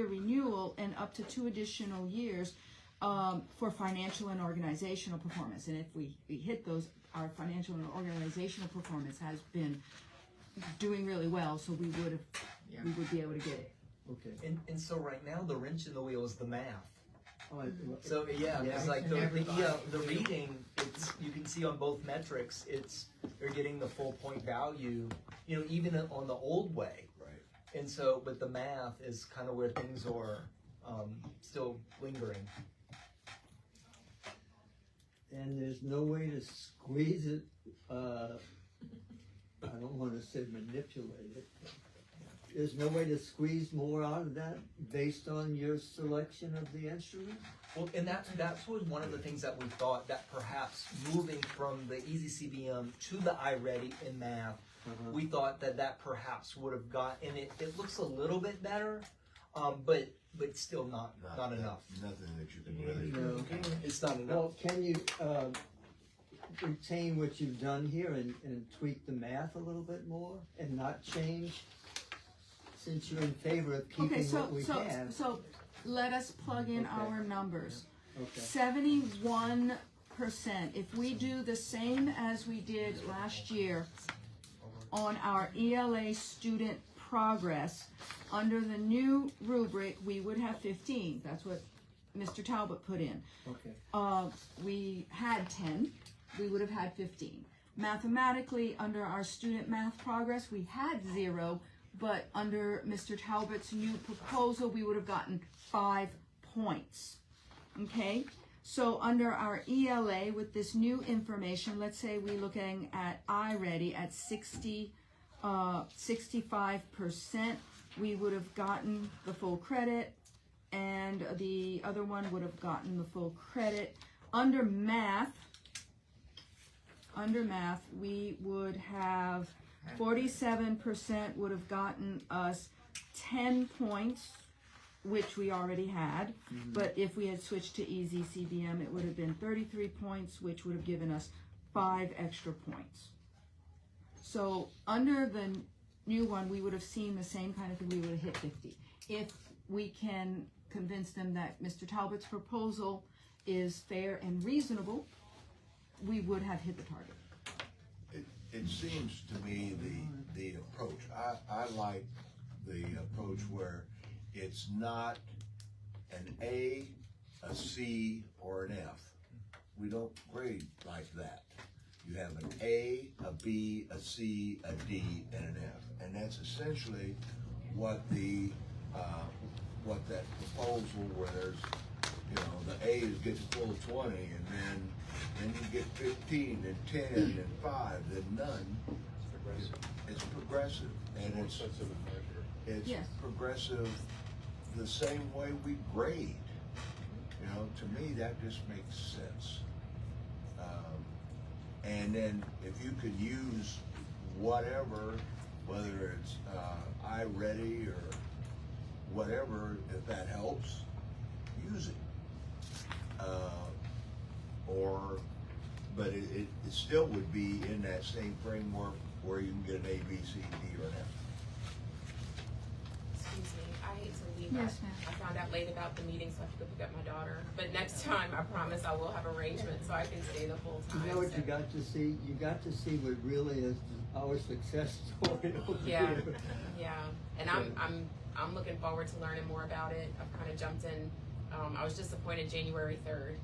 Speaker 10: renewal and up to 2 additional years for financial and organizational performance. And if we hit those, our financial and organizational performance has been doing really well, so we would be able to get it.
Speaker 7: Okay.
Speaker 11: And so right now the wrench in the wheel is the math. So
Speaker 7: Yeah.
Speaker 11: it's like the reading, it's, you can see on both metrics, they're getting the full point value, even on the old way.
Speaker 2: Right.
Speaker 11: And so, but the math is kind of where things are still lingering.
Speaker 7: And there's no way to squeeze it, I don't want to say manipulate it. There's no way to squeeze more out of that based on your selection of the instrument?
Speaker 11: Well, and that was one of the things that we thought, that perhaps moving from the Easy CBM to the iReady in math, we thought that perhaps would have got, and it looks a little bit better, but still not enough.
Speaker 2: Nothing that you can really do.
Speaker 7: No.
Speaker 11: It's not enough.
Speaker 7: Well, can you retain what you've done here and tweak the math a little bit more and not change? Since you're in favor of keeping what we have.
Speaker 10: So let us plug in our numbers.
Speaker 7: Okay.
Speaker 10: 71%. If we do the same as we did last year on our ELA student progress, under the new rubric, we would have 15. That's what Mr. Talbot put in.
Speaker 7: Okay.
Speaker 10: We had 10. We would have had 15. Mathematically, under our student math progress, we had 0. But under Mr. Talbot's new proposal, we would have gotten 5 points. Okay? So under our ELA, with this new information, let's say we're looking at iReady at 65%, we would have gotten the full credit, and the other one would have gotten the full credit. Under math, we would have 47% would have gotten us 10 points, which we already had. But if we had switched to Easy CBM, it would have been 33 points, which would have given us 5 extra points. So under the new one, we would have seen the same kind of thing. We would have hit 50. If we can convince them that Mr. Talbot's proposal is fair and reasonable, we would have hit the target.
Speaker 2: It seems to me the approach, I like the approach where it's not an A, a C, or an F. We don't grade like that. You have an A, a B, a C, a D, and an F. And that's essentially what that proposal where there's, you know, the A is getting full of 20, and then you get 15 and 10 and 5, then none. It's progressive, and it's
Speaker 10: Yes.
Speaker 2: progressive the same way we grade. You know, to me, that just makes sense. And then if you could use whatever, whether it's iReady or whatever, if that helps, use it. But it still would be in that same framework where you can get an A, B, C, D, or an F.
Speaker 12: Excuse me, I hate to leave.
Speaker 10: Yes, ma'am.
Speaker 12: I found out late about the meeting, so I have to go pick up my daughter. But next time, I promise I will have arrangements so I can stay the full time.
Speaker 7: You know what you got to see? You got to see what really is our success story over
Speaker 12: Yeah,
Speaker 7: here.
Speaker 12: yeah, and I'm looking forward to learning more about it. I've kind of jumped in. I was just appointed January 3rd,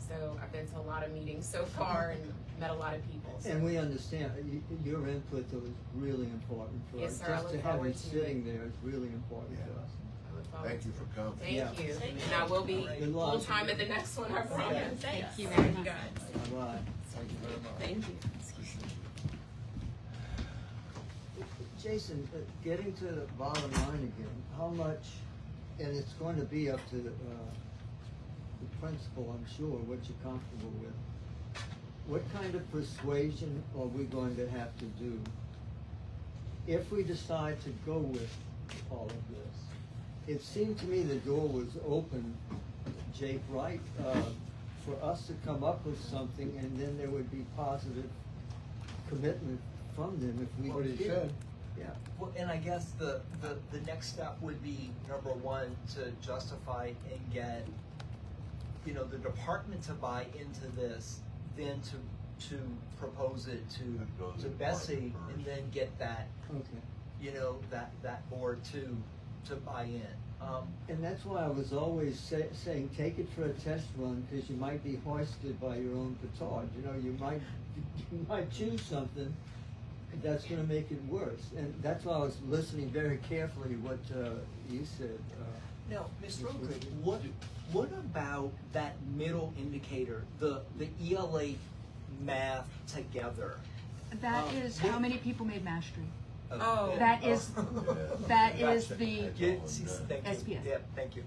Speaker 12: so I've been to a lot of meetings so far and met a lot of people. So.
Speaker 7: And we understand, your input though is really important for
Speaker 12: Yes,
Speaker 7: us.
Speaker 12: sir, I
Speaker 7: Just
Speaker 12: look
Speaker 7: to have
Speaker 12: forward
Speaker 7: it
Speaker 12: to
Speaker 7: sitting
Speaker 12: it.
Speaker 7: there is really important
Speaker 2: Yeah.
Speaker 7: to us.
Speaker 12: I look forward
Speaker 2: Thank you
Speaker 12: to
Speaker 2: for
Speaker 12: it.
Speaker 2: coming.
Speaker 12: Thank
Speaker 7: Yeah.
Speaker 12: you, and I will be
Speaker 7: Good luck.
Speaker 12: full time at the next one. I promise.
Speaker 1: Thank you
Speaker 12: Yes.
Speaker 1: very
Speaker 12: Thank you
Speaker 1: much.
Speaker 12: guys.
Speaker 7: Bye-bye.
Speaker 2: Thank you very much.
Speaker 12: Thank you.
Speaker 7: Jason, getting to the bottom line again, how much, and it's going to be up to the principal, I'm sure, what you're comfortable with. What kind of persuasion are we going to have to do if we decide to go with all of this? It seemed to me the door was open, Jake, right, for us to come up with something, and then there would be positive commitment from them if we
Speaker 2: What he
Speaker 7: did.
Speaker 2: said.
Speaker 7: Yeah.
Speaker 11: Well, and I guess the next step would be, number one, to justify and get, you know, the department to buy into this, then to propose it
Speaker 2: That goes
Speaker 11: to
Speaker 2: to
Speaker 11: Bessie,
Speaker 2: department
Speaker 11: and
Speaker 2: first.
Speaker 11: then get that,
Speaker 7: Okay.
Speaker 11: you know, that board to buy in.
Speaker 7: And that's why I was always saying, take it for a test run, because you might be hoisted by your own petard. You know, you might choose something that's going to make it worse. And that's why I was listening very carefully what you said.
Speaker 11: Now, Ms. Rodriguez, what about that middle indicator, the ELA math together?
Speaker 10: That is how many people made mastery.
Speaker 11: Oh.
Speaker 10: That is, that is the,
Speaker 11: Yeah, see, thank you.
Speaker 10: SPS.
Speaker 11: Yeah, thank you.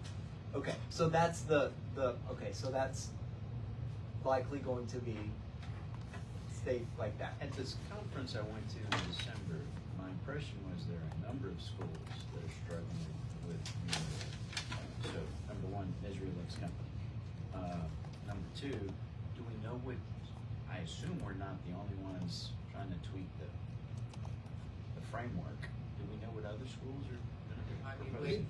Speaker 11: Okay, so that's okay, so that's likely going to be stay like that.
Speaker 9: At this conference I went to in December, my impression was there are a number of schools that are struggling with community. So, number one, Israel Lux Company. Number two, do we know what, I assume we're not the only ones trying to tweak the framework. Do we know what other schools are proposing?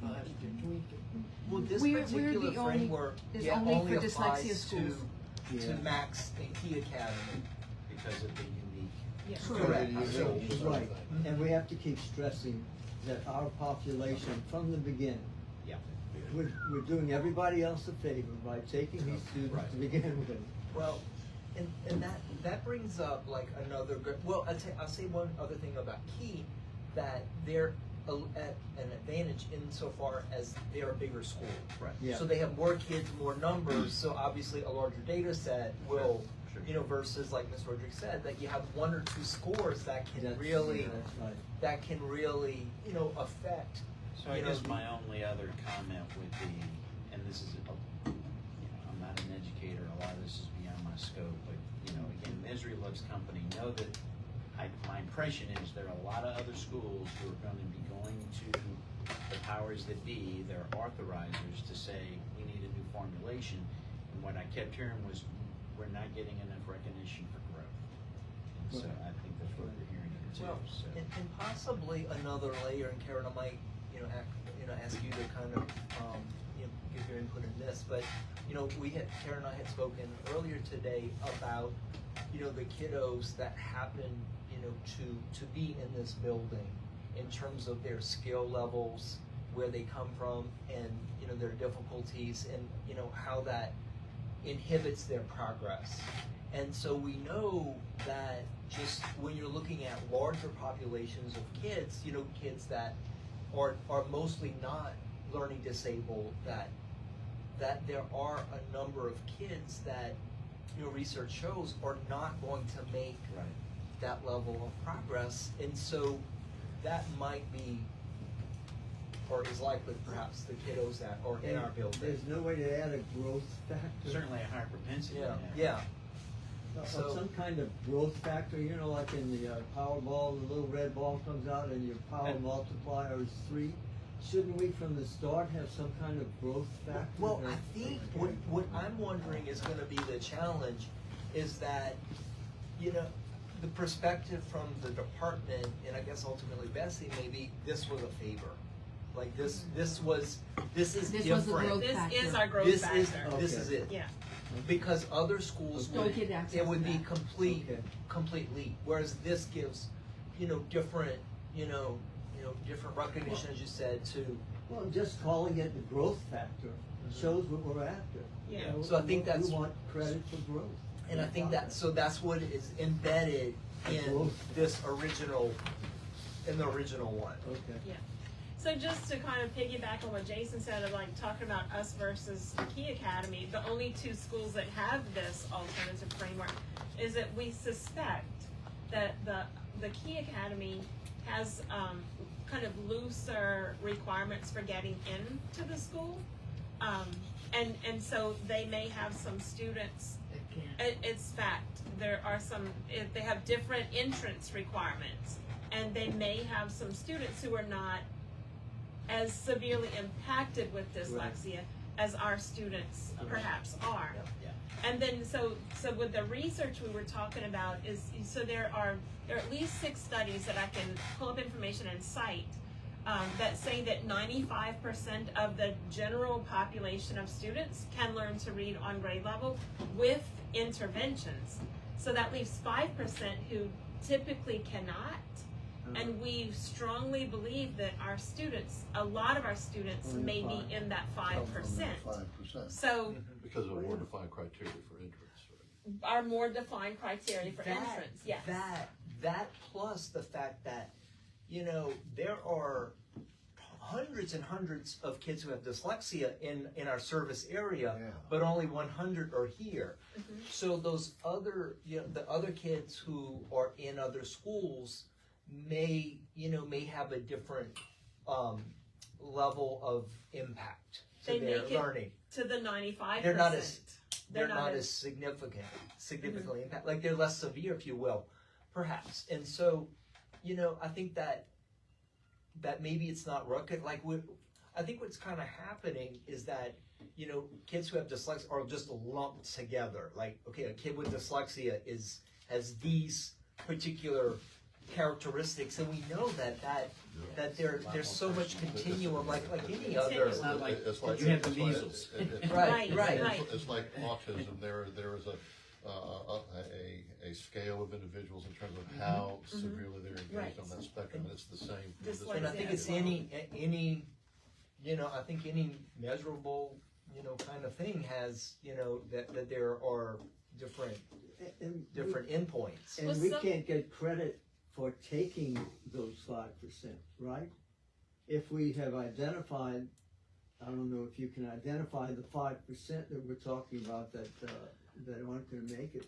Speaker 11: Well, this
Speaker 10: We're
Speaker 11: particular
Speaker 10: the only-
Speaker 11: framework
Speaker 10: is
Speaker 11: yeah,
Speaker 10: only
Speaker 11: only
Speaker 10: for
Speaker 11: applies
Speaker 10: dyslexia schools.
Speaker 11: to
Speaker 7: Yeah.
Speaker 11: Max and Key Academy.
Speaker 9: Because of the unique.
Speaker 11: Correct.
Speaker 7: Right. And we have to keep stressing that our population, from the beginning,
Speaker 9: Yeah.
Speaker 7: we're doing everybody else a favor by taking these students
Speaker 9: Right.
Speaker 7: to begin with.
Speaker 11: Well, and that brings up like another good. Well, I'll say one other thing about Key, that they're at an advantage insofar as they're a bigger school.
Speaker 9: Right.
Speaker 7: Yeah.
Speaker 11: So they have more kids, more numbers. So obviously a larger data set will,
Speaker 9: Sure.
Speaker 11: you know, versus like Ms. Rodriguez said, that you have one or two scores that can
Speaker 7: That's
Speaker 11: really,
Speaker 7: right.
Speaker 11: you know, affect.
Speaker 9: So I
Speaker 11: you know,
Speaker 9: guess my only other comment would be, and this is, you know, I'm not an educator, a lot of this is beyond my scope, but, you know, again, Misery Loves Company, know that my impression is there are a lot of other schools who are going to be going to the powers that be, their authorizers, to say, we need a new formulation. And what I kept hearing was, we're not getting enough recognition for growth. And so I think that's what we're hearing here too.
Speaker 11: Well,
Speaker 9: So.
Speaker 11: and possibly another layer, and Karen, I might, ask you to kind of, give your input in this, but Karen and I had spoken earlier today about, the kiddos that happen, to be in this building in terms of their skill levels, where they come from, and, their difficulties, and, how that inhibits their progress. And so we know that just when you're looking at larger populations of kids, kids that are mostly not learning disabled, that there are a number of kids that, research shows are not going to make that level of progress. And so that might be, or is likely perhaps, the kiddos that are in our building.
Speaker 7: There's no way to add a growth factor?
Speaker 9: Certainly a higher propensity.
Speaker 11: Yeah.
Speaker 7: So, some kind of growth factor, like in the Powerball, the little red ball comes out and your power multiplier is 3. Shouldn't we from the start have some kind of growth factor?
Speaker 11: Well, I think what I'm wondering is going to be the challenge is that, the perspective from the department, and I guess ultimately Bessie, maybe this was a favor. Like this is different.
Speaker 10: Was the growth
Speaker 5: This
Speaker 10: factor.
Speaker 5: is our growth factor.
Speaker 11: This is it.
Speaker 5: Yeah.
Speaker 11: Because other schools
Speaker 10: Don't get access
Speaker 11: it would
Speaker 10: to
Speaker 11: be
Speaker 10: that.
Speaker 11: complete leap. Whereas this gives, different, different recognition, as you said, to.
Speaker 7: Well, just calling it the growth factor shows what we're after.
Speaker 5: Yeah.
Speaker 11: So I think that's.
Speaker 7: We want credit for growth.
Speaker 11: And I think that's what is embedded in this original, the original one.
Speaker 7: Okay.
Speaker 5: Yeah. So just to kind of piggyback on what Jason said, of like talking about us versus the Key Academy, the only 2 schools that have this alternative framework is that we suspect that the Key Academy has kind of looser requirements for getting into the school, and so they may have some students. It's fact. There are some. They have different entrance requirements, and they may have some students who are not as severely impacted with dyslexia as our students perhaps are. And then so with the research we were talking about is, so there are at least 6 studies that I can pull up information and cite that say that 95% of the general population of students can learn to read on grade level with interventions. So that leaves 5% who typically cannot. And we strongly believe that our students, a lot of our students may be in that 5%. So
Speaker 4: Because of a more defined criteria for entrance, right?
Speaker 5: our more defined criteria for entrance, yes.
Speaker 11: That plus the fact that, there are hundreds and hundreds of kids who have dyslexia in our service area, but only 100 are here. So those other, the other kids who are in other schools may have a different level of impact to
Speaker 5: They
Speaker 11: their
Speaker 5: make it
Speaker 11: learning.
Speaker 5: to the 95%.
Speaker 11: They're not as significantly impact, like they're less severe, if you will, perhaps. And so, I think that maybe it's not I think what's kind of happening is that, kids who have dyslexia are just lumped together. Like, okay, a kid with dyslexia has these particular characteristics, and we know that there's so much continuum, like any other.
Speaker 9: It's not like
Speaker 4: It's like
Speaker 9: you have the measles.
Speaker 11: Right.
Speaker 4: It's like autism. There is a scale of individuals in terms of how severely they're engaged on that spectrum, and it's the same. for
Speaker 5: Dyslexia.
Speaker 11: And I think it's any I think any measurable, kind of thing has, that there are different endpoints.
Speaker 7: And we can't get credit for taking those 5%, right? If we have identified, I don't know if you can identify the 5% that we're talking about that aren't going to make it.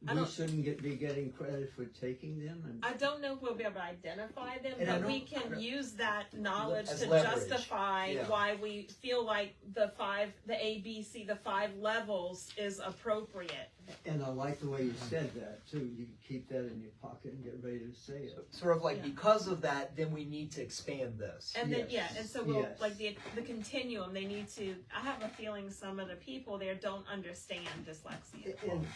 Speaker 7: We shouldn't be getting credit for taking them. And
Speaker 5: I don't know if we'll be able to identify them,
Speaker 11: And I
Speaker 5: but we
Speaker 11: don't-
Speaker 5: can use that knowledge
Speaker 11: As
Speaker 5: to
Speaker 11: leverage.
Speaker 5: justify why we feel like the A, B, C, the 5 levels is appropriate.
Speaker 7: And I like the way you said that too. You can keep that in your pocket and get ready to say it.
Speaker 11: Sort of like because of that, then we need to expand this.
Speaker 13: And then
Speaker 7: Yes.
Speaker 13: and so we'll
Speaker 7: Yes.
Speaker 13: like the continuum. They need to. I have a feeling some of the people there don't understand dyslexia.
Speaker 7: And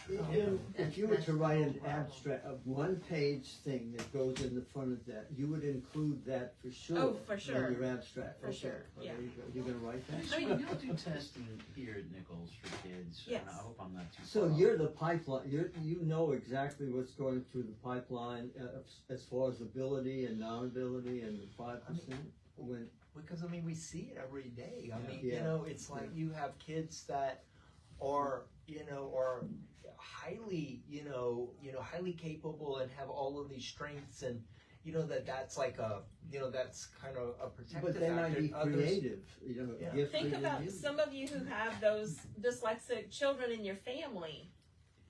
Speaker 7: if you were to write an abstract, a one-page thing that goes in the front of that, you would include that for sure.
Speaker 13: Oh, for sure.
Speaker 7: In your abstract.
Speaker 13: For sure,
Speaker 7: Well,
Speaker 13: yeah.
Speaker 7: there you go. You're gonna write that?
Speaker 9: I mean, y'all do testing here at Nichols for kids.
Speaker 13: Yes.
Speaker 9: And I hope I'm not too
Speaker 7: So
Speaker 9: far off.
Speaker 7: you're the pipeline, you know exactly what's going through the pipeline, as far as ability and non-ability and the 5%? When,
Speaker 11: Because I mean, we see it every day. I mean,
Speaker 7: Yeah.
Speaker 11: it's like you have kids that are, are highly, highly capable and have all of these strengths, and that's like a, that's kind of a protective
Speaker 7: but they might
Speaker 11: factor.
Speaker 7: be
Speaker 11: Others-
Speaker 7: creative,
Speaker 11: Yeah.
Speaker 7: gifted
Speaker 13: Think
Speaker 7: in
Speaker 13: about
Speaker 7: you.
Speaker 13: some of you who have those dyslexic children in your family.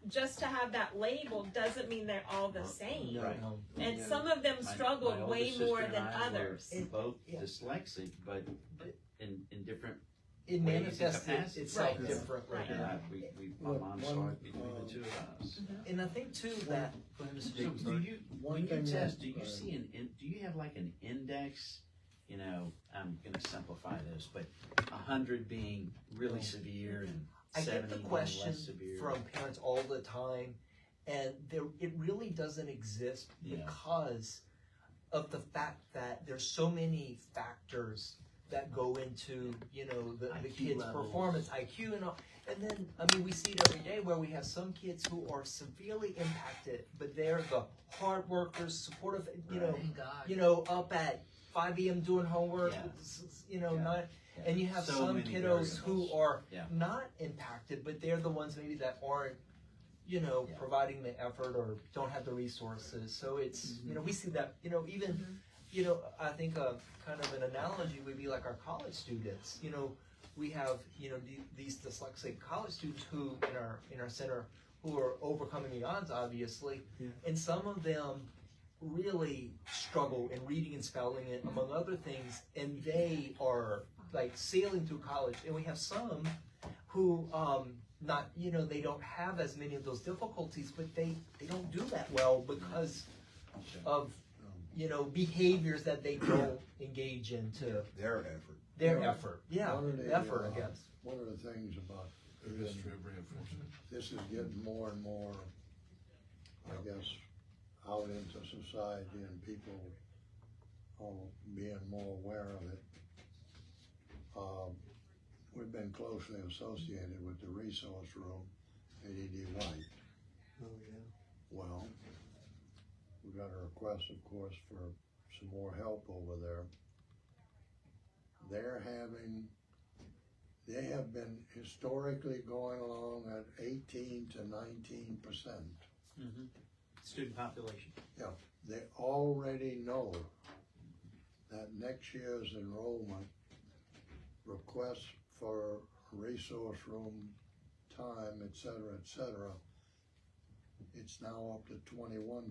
Speaker 13: Just to have that label doesn't mean they're all the same.
Speaker 7: No.
Speaker 9: Right.
Speaker 13: And
Speaker 7: Yeah.
Speaker 13: some of them
Speaker 9: My
Speaker 13: struggled
Speaker 9: older
Speaker 13: way
Speaker 9: sister
Speaker 13: more
Speaker 9: and
Speaker 13: than
Speaker 9: I were
Speaker 13: others.
Speaker 9: both
Speaker 11: Yeah.
Speaker 9: dyslexic, but in different
Speaker 11: It
Speaker 9: ways and
Speaker 11: manifests
Speaker 9: capacities.
Speaker 11: itself
Speaker 13: Right.
Speaker 11: differently.
Speaker 13: Right.
Speaker 9: And my mom saw it between the two of us.
Speaker 11: And I think too that
Speaker 9: So do you, when you
Speaker 7: thing
Speaker 9: test,
Speaker 7: that,
Speaker 9: do you see do you have like an index? I'm gonna simplify this, but 100 being really severe and
Speaker 11: I
Speaker 9: 70
Speaker 11: get the
Speaker 9: being
Speaker 11: question
Speaker 9: less severe.
Speaker 11: from parents all the time, and it really doesn't exist
Speaker 9: Yeah.
Speaker 11: because of the fact that there's so many factors that go into the
Speaker 9: IQ
Speaker 11: kids'
Speaker 9: levels.
Speaker 11: performance, IQ, and all. And then I mean we see it every day where we have some kids who are severely impacted, but they're the hard workers, supportive, up at 5 a.m. doing homework,
Speaker 9: Yeah.
Speaker 11: not. And you have
Speaker 9: So
Speaker 11: some
Speaker 9: many
Speaker 11: kiddos who
Speaker 9: variables.
Speaker 11: are
Speaker 9: Yeah.
Speaker 11: not impacted, but they're the ones maybe that aren't, providing the effort or don't have the resources. So it's, we see that, even, I think kind of an analogy would be like our college students. We have, these dyslexic college students who in our center who are overcoming the odds, obviously, and some of them really struggle in reading and spelling it, among other things, and they are like sailing through college. And we have some who not, they don't have as many of those difficulties, but they don't do that well because of, behaviors that they don't engage into
Speaker 2: Their effort.
Speaker 11: their effort. Yeah,
Speaker 14: One of the,
Speaker 11: effort, I guess.
Speaker 14: One of the things about
Speaker 4: The history of reinforcement.
Speaker 14: this is getting more and more, I guess, out into society and people all being more aware of it. We've been closely associated with the resource room at E.D. White.
Speaker 7: Oh, yeah.
Speaker 14: Well, we got a request, of course, for some more help over there. They have been historically going along at 18 to 19%.
Speaker 9: Student population.
Speaker 14: Yeah, they already know that next year's enrollment requests for resource room time, et cetera, it's now up to 21%.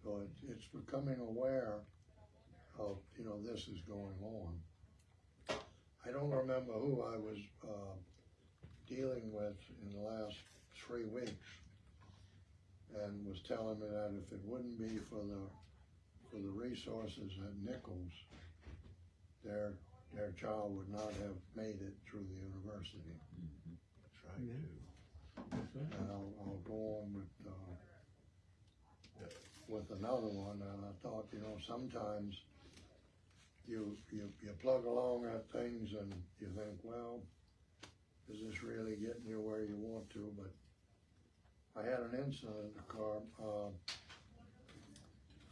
Speaker 14: So it's becoming aware of, this is going on. I don't remember who I was dealing with in the last 3 weeks and was telling me that if it wouldn't be for the resources at Nichols, their child would not have made it through the university.
Speaker 2: That's right, too.
Speaker 14: And I'll go on with another one, and I thought, sometimes you plug along at things and you think, well, is this really getting you where you want to? But I had an incident in the car.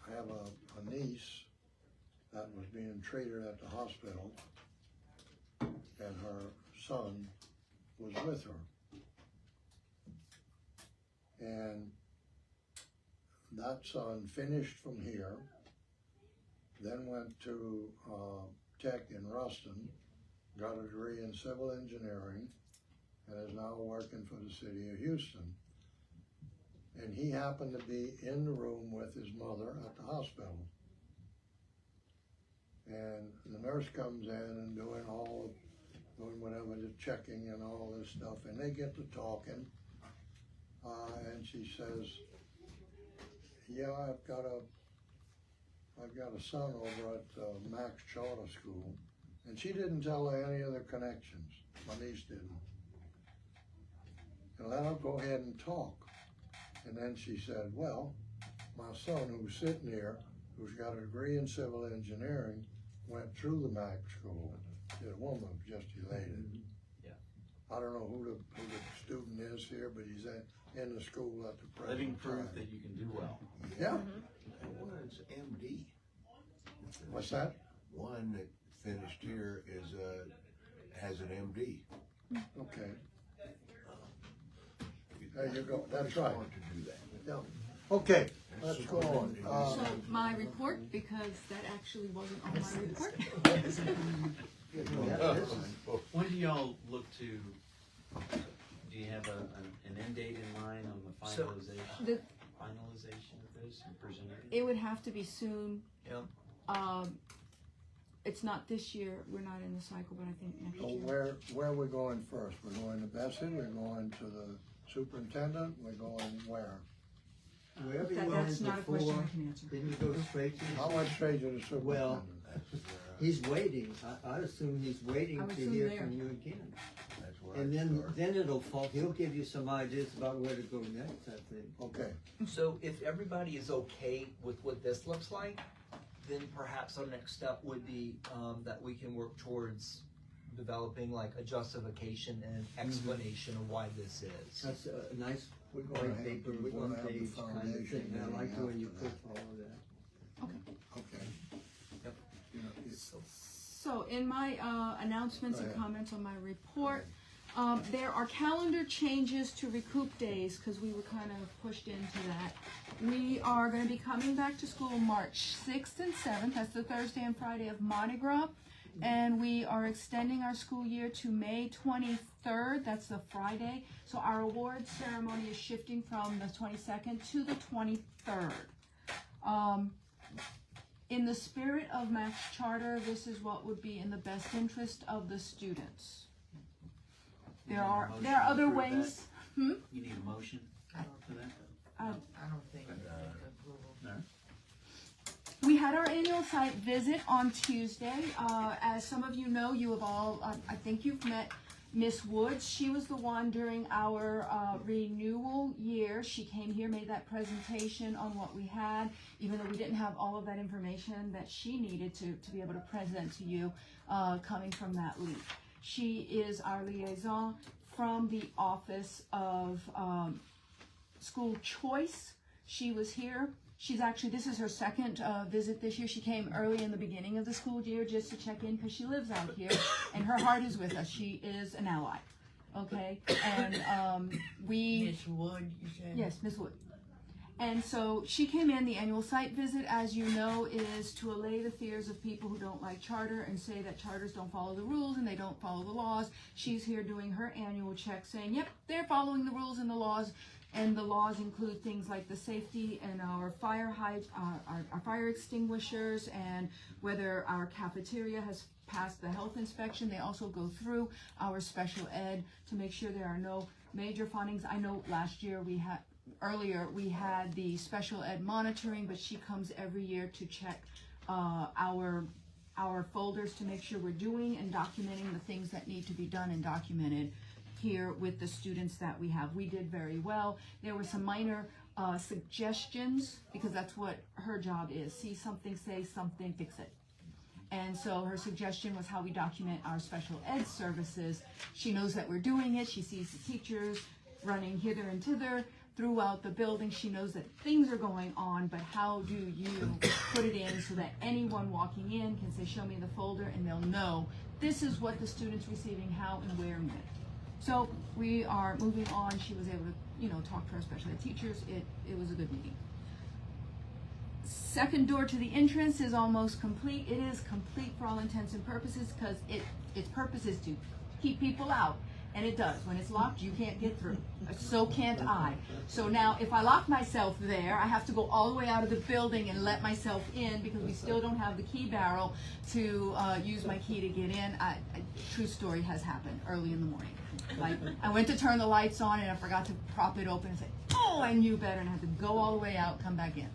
Speaker 14: I have a niece that was being treated at the hospital, and her son was with her. And that son finished from here, then went to Tech in Ruston, got a degree in civil engineering, and is now working for the city of Houston. And he happened to be in the room with his mother at the hospital. And the nurse comes in and doing all doing whatever, the checking and all this stuff, and they get to talking. And she says, yeah, I've got a son over at Max Charter School. And she didn't tell her any of the connections. My niece didn't. And let her go ahead and talk. And then she said, well, my son who's sitting here, who's got a degree in civil engineering, went through the Max school. The woman was just elated.
Speaker 9: Yeah.
Speaker 14: I don't know who the student is here, but he's in the school at the present
Speaker 9: Living proof
Speaker 14: time.
Speaker 9: that you can do well.
Speaker 14: Yeah.
Speaker 2: And one's MD.
Speaker 14: What's that?
Speaker 2: One that finished here has an MD.
Speaker 14: Okay. There you go. That's right.
Speaker 2: Smart to do that.
Speaker 14: Yeah. Okay, let's go on.
Speaker 10: So my report, because that actually wasn't on my report.
Speaker 9: When do y'all look to, do you have an end date in mind on the
Speaker 11: So-
Speaker 9: finalization of this and presenting it?
Speaker 10: It would have to be soon.
Speaker 11: Yeah.
Speaker 10: It's not this year, we're not in the cycle, but I think next
Speaker 14: So
Speaker 10: year.
Speaker 14: where are we going first? We're going to Bessie, we're going to the superintendent, we're going where?
Speaker 7: Wherever you
Speaker 10: That's
Speaker 7: went
Speaker 10: not a question
Speaker 7: before,
Speaker 10: I can answer.
Speaker 7: didn't you go straight to the?
Speaker 14: I went straight to the superintendent.
Speaker 7: Well, he's waiting. I'd assume he's waiting
Speaker 10: I would
Speaker 7: to
Speaker 10: assume
Speaker 7: hear
Speaker 10: there.
Speaker 7: from you again.
Speaker 2: That's where
Speaker 7: And
Speaker 2: I start.
Speaker 7: then it'll fall, he'll give you some ideas about where to go next, I think.
Speaker 14: Okay,
Speaker 11: So if everybody is okay with what this looks like, then perhaps our next step would be that we can work towards developing like a justification and explanation of why this is.
Speaker 7: That's a nice
Speaker 14: we're
Speaker 7: white
Speaker 14: gonna have
Speaker 7: paper,
Speaker 14: to, we're
Speaker 7: one
Speaker 14: gonna have the
Speaker 7: page kind of
Speaker 14: foundation.
Speaker 7: thing. I
Speaker 14: and
Speaker 7: like the way you
Speaker 14: after
Speaker 7: put
Speaker 14: that.
Speaker 7: all of that.
Speaker 14: Okay.
Speaker 11: Yep.
Speaker 14: You know, it's-
Speaker 10: So in my announcements and
Speaker 14: Go ahead.
Speaker 10: comments on my report, there are calendar changes to recoup days because we were kind of pushed into that. We are going to be coming back to school March 6th and 7th. That's the Thursday and Friday of Mardi Gras. And we are extending our school year to May 23rd. That's the Friday. So our awards ceremony is shifting from the 22nd to the 23rd. In the spirit of Max Charter, this is what would be in the best interest of the students. There are other
Speaker 9: Approve
Speaker 10: ways.
Speaker 9: You need a motion for that?
Speaker 3: I don't think approval.
Speaker 9: No?
Speaker 10: We had our annual site visit on Tuesday. As some of you know, you have all, I think you've met Miss Woods. She was the one during our renewal year. She came here, made that presentation on what we had, even though we didn't have all of that information that she needed to be able to present to you coming from that lead. She is our liaison from the Office of School Choice. She was here. She's actually, this is her second visit this year. She came early in the beginning of the school year just to check in because she lives out here and her heart is with us. She is an ally. Okay? And
Speaker 3: Miss Wood, you said?
Speaker 10: Yes, Miss Wood. And so she came in. The annual site visit, as you know, is to allay the fears of people who don't like charter and say that charters don't follow the rules and they don't follow the laws. She's here doing her annual check saying, yep, they're following the rules and the laws. And the laws include things like the safety and our fire our fire extinguishers, and whether our cafeteria has passed the health inspection. They also go through our special ed to make sure there are no major findings. I know last year we had the special ed monitoring, but she comes every year to check our folders to make sure we're doing and documenting the things that need to be done and documented here with the students that we have. We did very well. There were some minor suggestions because that's what her job is. See something, say something, fix it. And so her suggestion was how we document our special ed services. She knows that we're doing it. She sees the teachers running hither and thither throughout the building. She knows that things are going on, but how do you put it in so that anyone walking in can say, show me the folder, and they'll know this is what the student's receiving, how and where and when. So we are moving on. She was able to, talk to our special ed teachers. It was a good meeting. Second door to the entrance is almost complete. It is complete for all intents and purposes because its purpose is to keep people out And it does. When it's locked, you can't get through. So can't I. So now, if I lock myself there, I have to go all the way out of the building and let myself in because we still don't have the key barrel to use my key to get in. True story has happened early in the morning. Like, I went to turn the lights on and I forgot to prop it open and say, oh, I knew better, and I had to go all the way out, come back in.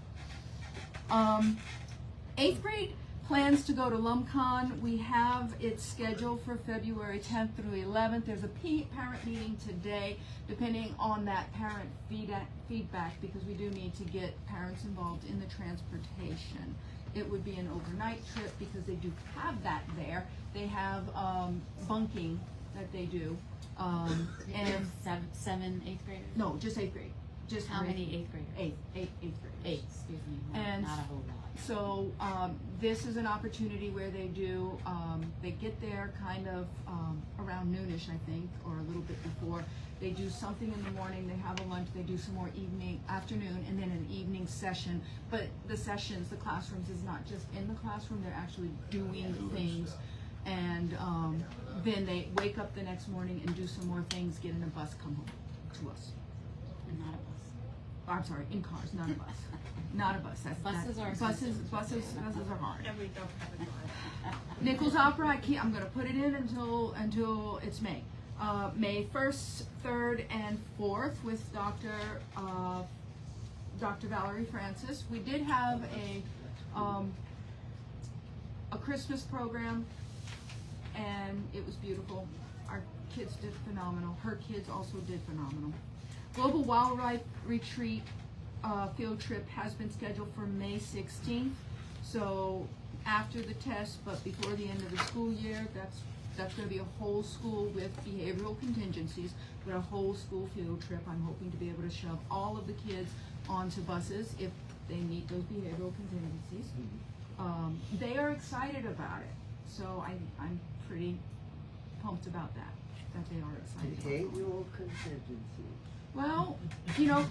Speaker 10: 8th grade plans to go to LumCon. We have it scheduled for February 10th through 11th. There's a parent meeting today, depending on that parent feedback, because we do need to get parents involved in the transportation. It would be an overnight trip because they do have that there. They have bunking that they do. And
Speaker 1: 7, 8th graders?
Speaker 10: no, just 8th grade. Just
Speaker 1: How
Speaker 10: grade-
Speaker 1: many 8th graders?
Speaker 10: 8th graders.
Speaker 1: 8, excuse me.
Speaker 10: And
Speaker 1: not a whole lot.
Speaker 10: So this is an opportunity where they do, they get there kind of around noonish, I think, or a little bit before. They do something in the morning, they have a lunch, they do some more afternoon, and then an evening session. But the sessions, the classrooms is not just in the classroom, they're actually doing things. And then they wake up the next morning and do some more things, get in a bus, come home to us.
Speaker 1: And not a bus.
Speaker 10: I'm sorry, in cars, not a bus. Not a bus.
Speaker 1: Buses are
Speaker 10: buses are hard.
Speaker 13: And we don't have a car.
Speaker 10: Nichols Opera, I'm gonna put it in until it's May. May 1st, 3rd, and 4th with Dr. Valerie Francis. We did have a Christmas program, and it was beautiful. Our kids did phenomenal. Her kids also did phenomenal. Global Wildlife Retreat field trip has been scheduled for May 16th. So after the test, but before the end of the school year, that's going to be a whole school with behavioral contingencies, but a whole school field trip. I'm hoping to be able to shove all of the kids onto buses if they meet those behavioral contingencies. They are excited about it, so I'm pretty pumped about that they are excited about it.
Speaker 7: Behavioral contingency.
Speaker 10: Well, you know,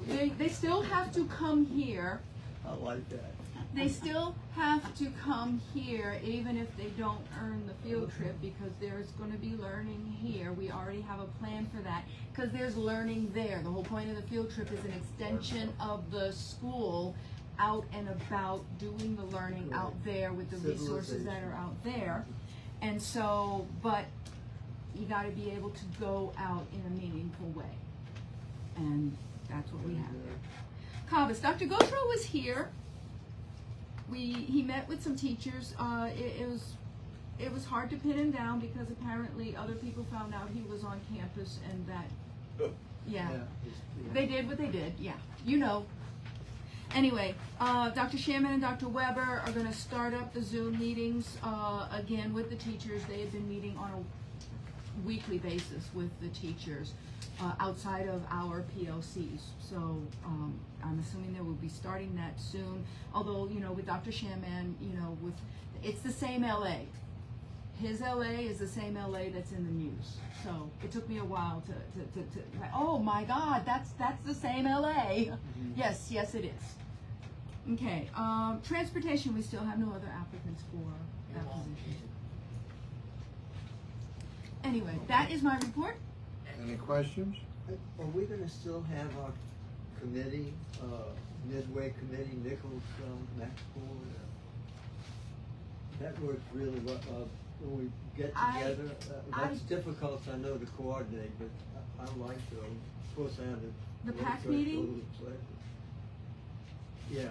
Speaker 10: they still have to come here.
Speaker 7: I like that.
Speaker 10: They still have to come here even if they don't earn the field trip, because there's going to be learning here. We already have a plan for that because there's learning there. The whole point of the field trip is an extension of the school out and about doing the learning out there with the resources that are out there. And so, but you got to be able to go out in a meaningful way. And that's what we have there. Cavas, Dr. Gautreaux was here. He met with some teachers. It was hard to pin him down because apparently other people found out he was on campus, and that, yeah. They did what they did, yeah. You know. Anyway, Dr. Shaman and Dr. Weber are going to start up the Zoom meetings again with the teachers. They have been meeting on a weekly basis with the teachers outside of our PLCs. So I'm assuming they will be starting that soon. Although, you know, with Dr. Shaman, you know, it's the same LA. His LA is the same LA that's in the news. So it took me a while to oh my God, that's the same LA. Yes, it is. Okay, transportation, we still have no other applicants for that position. Anyway, that is my report.
Speaker 14: Any questions?
Speaker 7: Are we gonna still have our committee, Midway Committee, Nichols, Maxport? That works really well, when we get together, that's difficult, I know, to coordinate, but I like those. Of course, I have
Speaker 10: The PAC meeting?
Speaker 7: Yeah.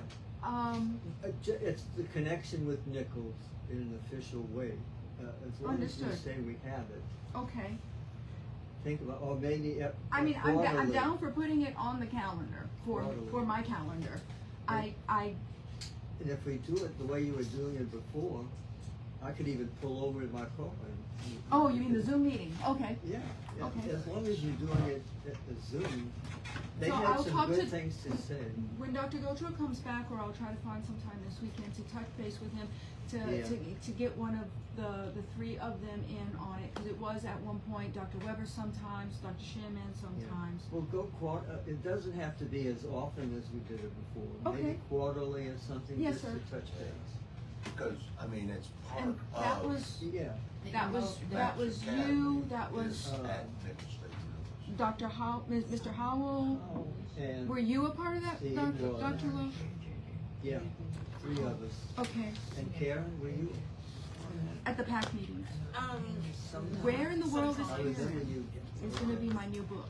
Speaker 7: It's the connection with Nichols in an official way, as long as we say we have it.
Speaker 10: Okay.
Speaker 7: Think about, or maybe.
Speaker 10: I mean, I'm down for putting it on the calendar for my calendar.
Speaker 7: And if we do it the way you were doing it before, I could even pull over in my car and.
Speaker 10: Oh, you mean the Zoom meeting? Okay.
Speaker 7: Yeah.
Speaker 10: Okay.
Speaker 7: As long as you're doing it at the Zoom, they
Speaker 10: So
Speaker 7: have
Speaker 10: I'll
Speaker 7: some
Speaker 10: talk
Speaker 7: good
Speaker 10: to-
Speaker 7: things to say.
Speaker 10: When Dr. Gautreaux comes back, or I'll try to find some time this weekend to touch base with him to get one of the three of them in on it, because it was at one point Dr. Weber sometimes, Dr. Shaman sometimes.
Speaker 7: We'll go it doesn't have to be as often as we did it before.
Speaker 10: Okay.
Speaker 7: Maybe quarterly or something,
Speaker 10: Yes,
Speaker 7: just
Speaker 10: sir.
Speaker 7: to touch base.
Speaker 2: Because, I mean, it's part
Speaker 10: And that
Speaker 2: of.
Speaker 10: was,
Speaker 7: Yeah.
Speaker 10: that was
Speaker 2: Academy
Speaker 10: you, that was
Speaker 2: is at Nicholls State University.
Speaker 10: Dr. Mr. Howell.
Speaker 7: And
Speaker 10: Were you a part of that,
Speaker 7: Steve
Speaker 10: Dr.
Speaker 7: was.
Speaker 10: Dr. Lowe?
Speaker 7: yeah, 3 of us.
Speaker 10: Okay,
Speaker 7: And Karen, were you?
Speaker 10: at the PAC meetings.
Speaker 7: Sometime.
Speaker 10: Where in the world is
Speaker 7: I was
Speaker 10: Karen?
Speaker 7: with you.
Speaker 10: It's gonna be my new book.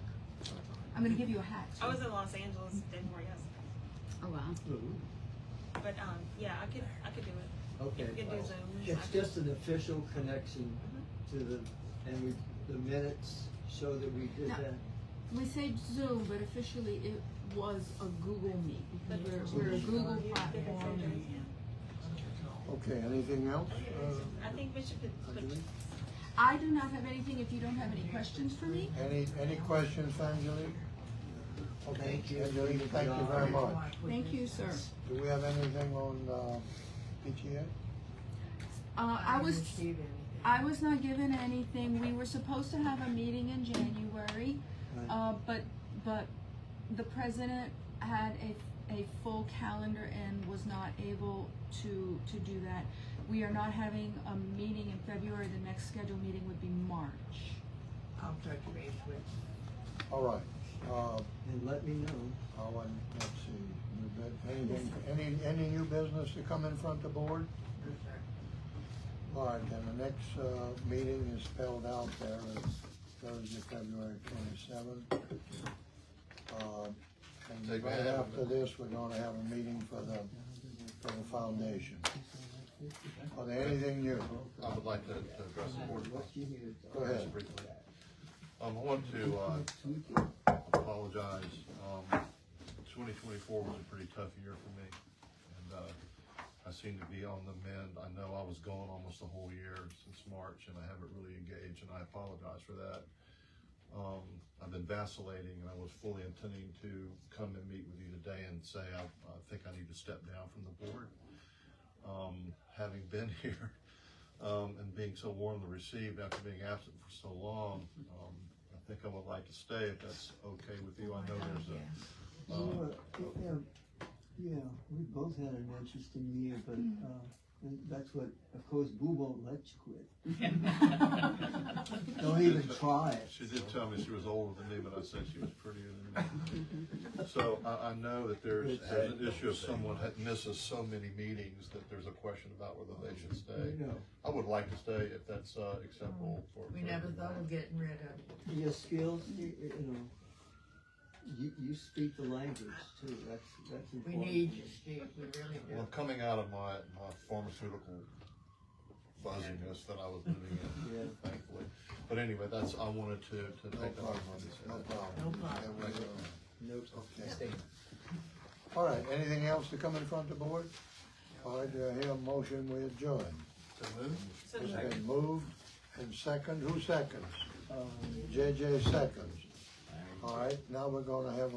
Speaker 10: I'm gonna give you a hat.
Speaker 13: I was in Los Angeles, didn't work yes.
Speaker 1: Oh, wow.
Speaker 13: But yeah, I could do it.
Speaker 7: Okay.
Speaker 13: We could do Zoom.
Speaker 7: It's just an official connection to the, and the minutes show that we did
Speaker 10: No.
Speaker 7: that.
Speaker 10: We say Zoom, but officially it was a Google Meet. Because we're a Google platform.
Speaker 14: Okay, anything else?
Speaker 13: I think we should put
Speaker 14: Anjali?
Speaker 10: I do not have anything, if you don't have any questions for me.
Speaker 14: Any questions for Angelique? Okay,
Speaker 7: Thank you.
Speaker 14: Angelique, thank you very much.
Speaker 10: Thank you, sir.
Speaker 14: Do we have anything on, PTA?
Speaker 10: I was not given anything. We were supposed to have a meeting in January, but the president had a full calendar and was not able to do that. We are not having a meeting in February. The next scheduled meeting would be March.
Speaker 3: I'll touch base with.
Speaker 14: All right,
Speaker 7: And let me know.
Speaker 14: let's see, any new business to come in front of the board? All right, then the next, meeting is spelled out there, it's Thursday, February 27th. And
Speaker 4: Take
Speaker 14: right
Speaker 4: that.
Speaker 14: after this, we're gonna have a meeting for the foundation. Are there anything new?
Speaker 4: I would like to address the board.
Speaker 14: Go ahead.
Speaker 4: Briefly. I want to apologize. 2024 was a pretty tough year for me, and I seem to be on the mend. I know I was gone almost the whole year since March, and I haven't really engaged, and I apologize for that. I've been vacillating, and I was fully intending to come and meet with you today and say I think I need to step down from the board. Having been here and being so warmly received after being absent for so long, I think I would like to stay if that's okay with you. I know there's a
Speaker 7: Yeah, we both had an interesting year, but and that's what, of course, Boo won't let you quit. Don't even try it.
Speaker 4: She did tell me she was older than me, but I said she was prettier than me. So I know that there's an issue if someone misses so many meetings that there's a question about whether they should stay. I would like to stay if that's acceptable for.
Speaker 3: We never thought of getting rid of it.
Speaker 7: Your skills, you know, you speak the language too, that's important.
Speaker 3: We need you, Steve, we really do.
Speaker 4: Well, coming out of my pharmaceutical fuzziness that I was living in, thankfully. But anyway, I wanted to take that on.
Speaker 14: No problem.
Speaker 3: No problem.
Speaker 7: Nope.
Speaker 14: Okay. All right, anything else to come in front of the board? All right, do I hear a motion, we adjourn?
Speaker 4: So
Speaker 14: It's been moved and second, who seconds? JJ seconds. All right, now we're gonna have a